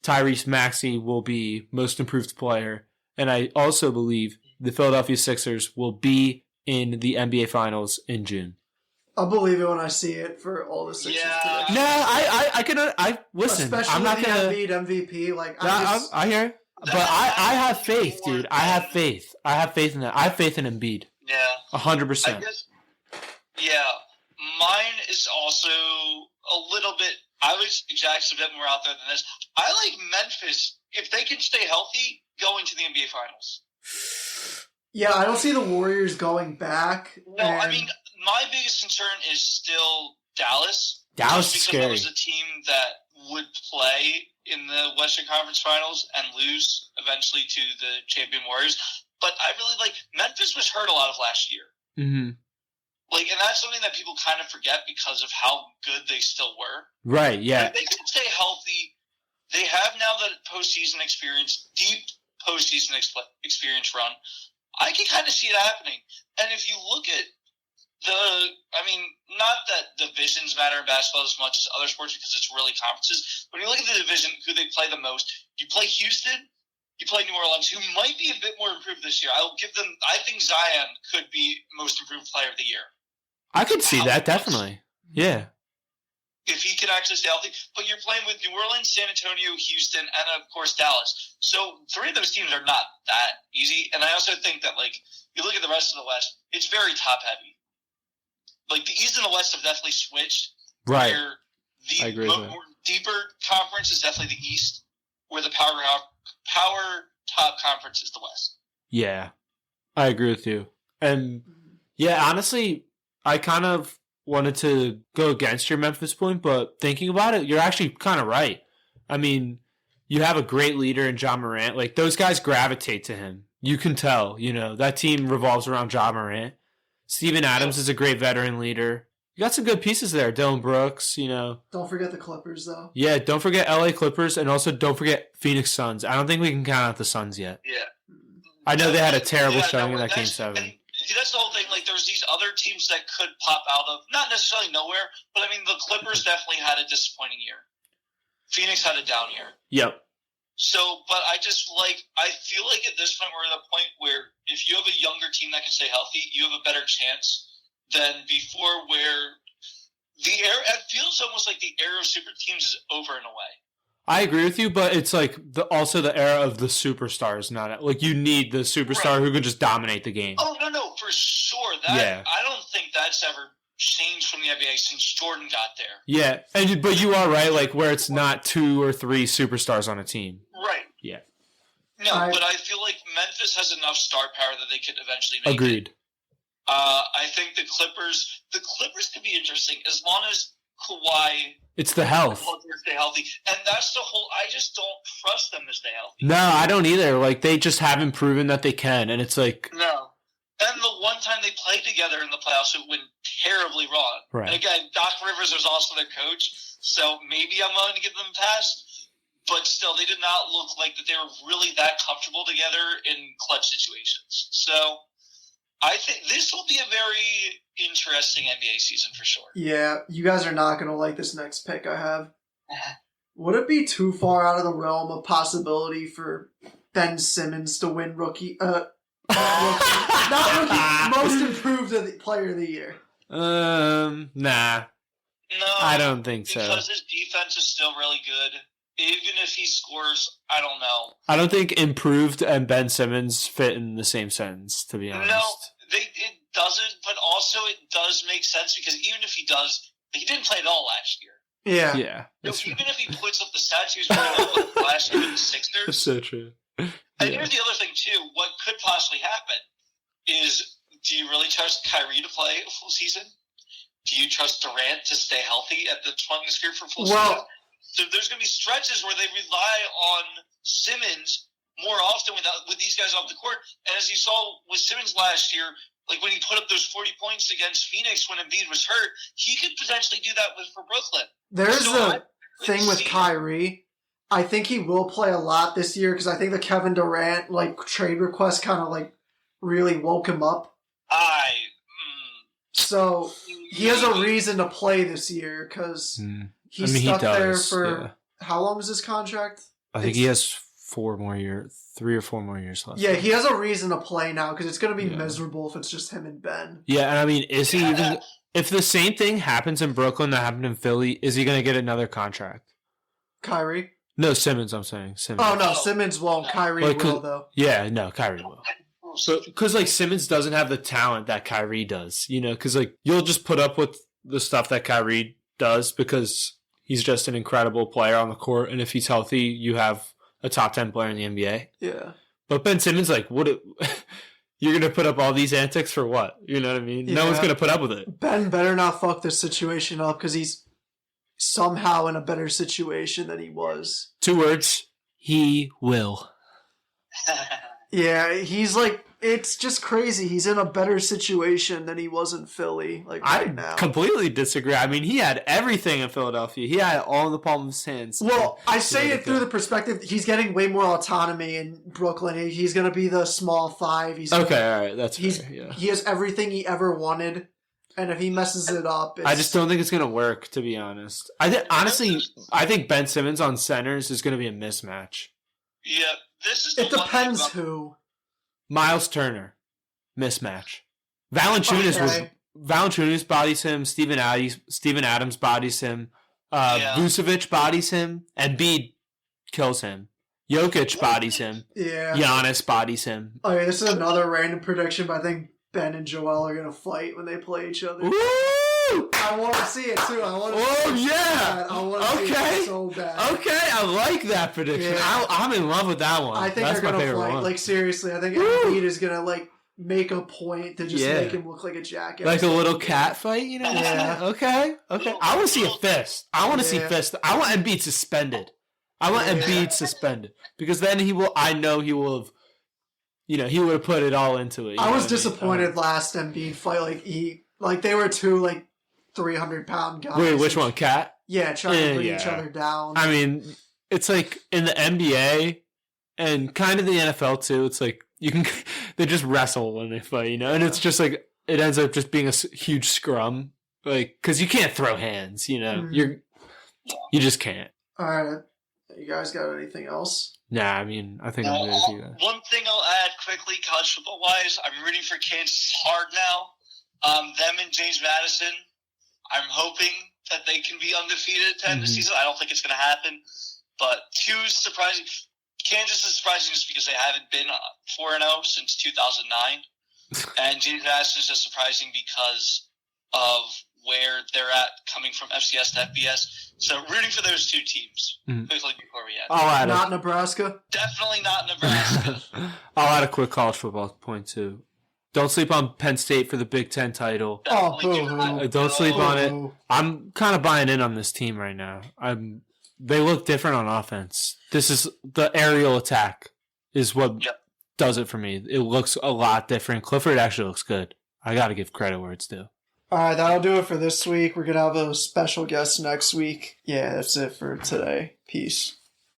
Tyrese Maxey will be most improved player, and I also believe the Philadelphia Sixers will be in the NBA Finals in June. I'll believe it when I see it for all the Sixers. Yeah. No, I listen. Especially I'm not gonna Embiid MVP. Like, I hear, but I have faith, dude. I have faith. I have faith in that. I have faith in Embiid. Yeah, 100%. Yeah, mine is also a little bit. I was exactly a bit more out there than this. I like Memphis if they can stay healthy going to the NBA Finals. Yeah, I don't see the Warriors going back. No, I mean, my biggest concern is still Dallas. Dallas is scary. That was a team that would play in the Western Conference Finals and lose eventually to the champion Warriors. But I really Memphis was hurt a lot of last year. Mm-hmm. And that's something that people kind of forget because of how good they still were. Right, yeah. If they can stay healthy, they have now the postseason experience, deep postseason experience run. I can kind of see it happening. And if you look at not that divisions matter in basketball as much as other sports because it's really conferences, but when you look at the division, who they play the most, you play Houston, you play New Orleans, who might be a bit more improved this year. I think Zion could be most improved player of the year. I could see that, definitely. Yeah. If he can actually stay healthy. But you're playing with New Orleans, San Antonio, Houston, and of course Dallas. So 3 of those teams are not that easy. And I also think that you look at the rest of the West, it's very top heavy. The East and the West have definitely switched. Right. Where I agree with that. more deeper conference is definitely the East, where the power top conference is the West. Yeah. I agree with you. And yeah, honestly, I kind of wanted to go against your Memphis point, but thinking about it, you're actually kind of right. I mean, you have a great leader in Ja Morant. Those guys gravitate to him. You can tell, that team revolves around Ja Morant. Steven Adams is a great veteran leader. You got some good pieces there. Dylan Brooks, Don't forget the Clippers, though. Yeah, don't forget LA Clippers, and also don't forget Phoenix Suns. I don't think we can count out the Suns yet. Yeah. I know they had a terrible showing in that Game 7. See, that's the whole thing. There's these other teams that could pop out of, not necessarily nowhere, but the Clippers definitely had a disappointing year. Phoenix had a down year. Yep. So, but I feel like at this point we're at a point where if you have a younger team that can stay healthy, you have a better chance than before where it feels almost like the era of super teams is over in a way. I agree with you, but it's also the era of the superstars, not you need the superstar who can just dominate the game. Oh, no, for sure. I don't think that's ever changed from the NBA since Jordan got there. Yeah, but you are right, where it's not 2 or 3 superstars on a team. Right. Yeah. No, but I feel like Memphis has enough star power that they could eventually make Agreed. it. I think the Clippers could be interesting as long as Kawhi. It's the health. Stay healthy, and that's the whole. I just don't trust them to stay healthy. No, I don't either. They just haven't proven that they can, and it's no. And the one time they played together in the playoffs, it went terribly wrong. Right. And again, Doc Rivers was also their coach, so maybe I'm willing to give them a pass. But still, they did not look like that they were really that comfortable together in clutch situations. So I think this will be a very interesting NBA season for sure. Yeah, you guys are not going to like this next pick I have. Would it be too far out of the realm of possibility for Ben Simmons to win not rookie, most improved player of the year? Nah. No, I don't think so. Because his defense is still really good. Even if he scores, I don't know. I don't think improved and Ben Simmons fit in the same sentence, to be honest. No, it doesn't, but also it does make sense because even if he does, he didn't play at all last year. Yeah. Yeah. Even if he puts up the stats he was putting up last year with the Sixers. That's so true. And here's the other thing, too. What could possibly happen is, do you really trust Kyrie to play a full season? Do you trust Durant to stay healthy at the point in his career for a full season? So there's going to be stretches where they rely on Simmons more often with these guys off the court. And as you saw with Simmons last year, when he put up those 40 points against Phoenix when Embiid was hurt, he could potentially do that for Brooklyn. There's a thing with Kyrie. I think he will play a lot this year because I think the Kevin Durant trade request kind of really woke him up. So he has a reason to play this year because he's stuck there for how long is his contract? I think he has 3 or 4 more years left. Yeah, he has a reason to play now because it's going to be miserable if it's just him and Ben. Yeah, and is he even? If the same thing happens in Brooklyn that happened in Philly, is he going to get another contract? Kyrie? No, Simmons. I'm saying Simmons. Oh no, Simmons won't. Kyrie will though. Yeah, no, Kyrie will. Because Simmons doesn't have the talent that Kyrie does, because you'll just put up with the stuff that Kyrie does because he's just an incredible player on the court, and if he's healthy, you have a top 10 player in the NBA. Yeah. But Ben Simmons, You're going to put up all these antics for what? You know what I mean? No one's going to put up with it. Ben better not fuck this situation up because he's somehow in a better situation than he was. 2 words. He will. Yeah, he's like, it's just crazy. He's in a better situation than he was in Philly, like right now. I completely disagree. I mean, he had everything in Philadelphia. He had it all in the palm of his hands. Well, I say it through the perspective, he's getting way more autonomy in Brooklyn. He's going to be the small 5. All right, that's fair. Yeah. He has everything he ever wanted, and if he messes it up, I just don't think it's going to work, to be honest. I think Ben Simmons on centers is going to be a mismatch. Yeah, this is. It depends who. Miles Turner, mismatch. Valanciunas bodies him. Steven Adams bodies him. Vucevic bodies him. Embiid kills him. Jokic bodies him. Yeah. Giannis bodies him. Okay, this is another random prediction, but I think Ben and Joel are gonna fight when they play each other. Woo! I want to see it too. I want to. I want to see it so bad. Okay, I like that prediction. Yeah. I'm in love with that one. I think That's they're gonna fight. one. Like seriously, I think Embiid is gonna like make a point to just make him look like a jackass. Like a little cat fight, you know? Yeah. Okay. I want to see a fist. I want to see fist. I want Embiid suspended. Embiid suspended because then I know he will have. He would have put it all into it. I was disappointed last Embiid fight. They were 2 300-pound guys. Wait, which one? Cat? Yeah, trying to bring each other down. I mean, it's like in the NBA and kind of the NFL too. It's like they just wrestle when they fight, and it's just like it ends up just being a huge scrum, because you can't throw hands, you just can't. All right, you guys got anything else? Nah, I mean, I think I'm good with you guys. One thing I'll add quickly, college football wise, I'm rooting for Kansas hard now. Them and James Madison. I'm hoping that they can be undefeated at the end of the season. I don't think it's going to happen. But 2 surprising. Kansas is surprising just because they haven't been 4-0 since 2009. And James Madison is just surprising because of where they're at coming from FCS to FBS. So rooting for those 2 teams. Quickly before we end. Not Nebraska? Definitely not Nebraska. I'll add a quick college football point too. Don't sleep on Penn State for the Big Ten title. Don't sleep on it. I'm kind of buying in on this team right now. They look different on offense. This is the aerial attack is what does it for me. It looks a lot different. Clifford actually looks good. I got to give credit where it's due. All right, that'll do it for this week. We're going to have a special guest next week. Yeah, that's it for today. Peace.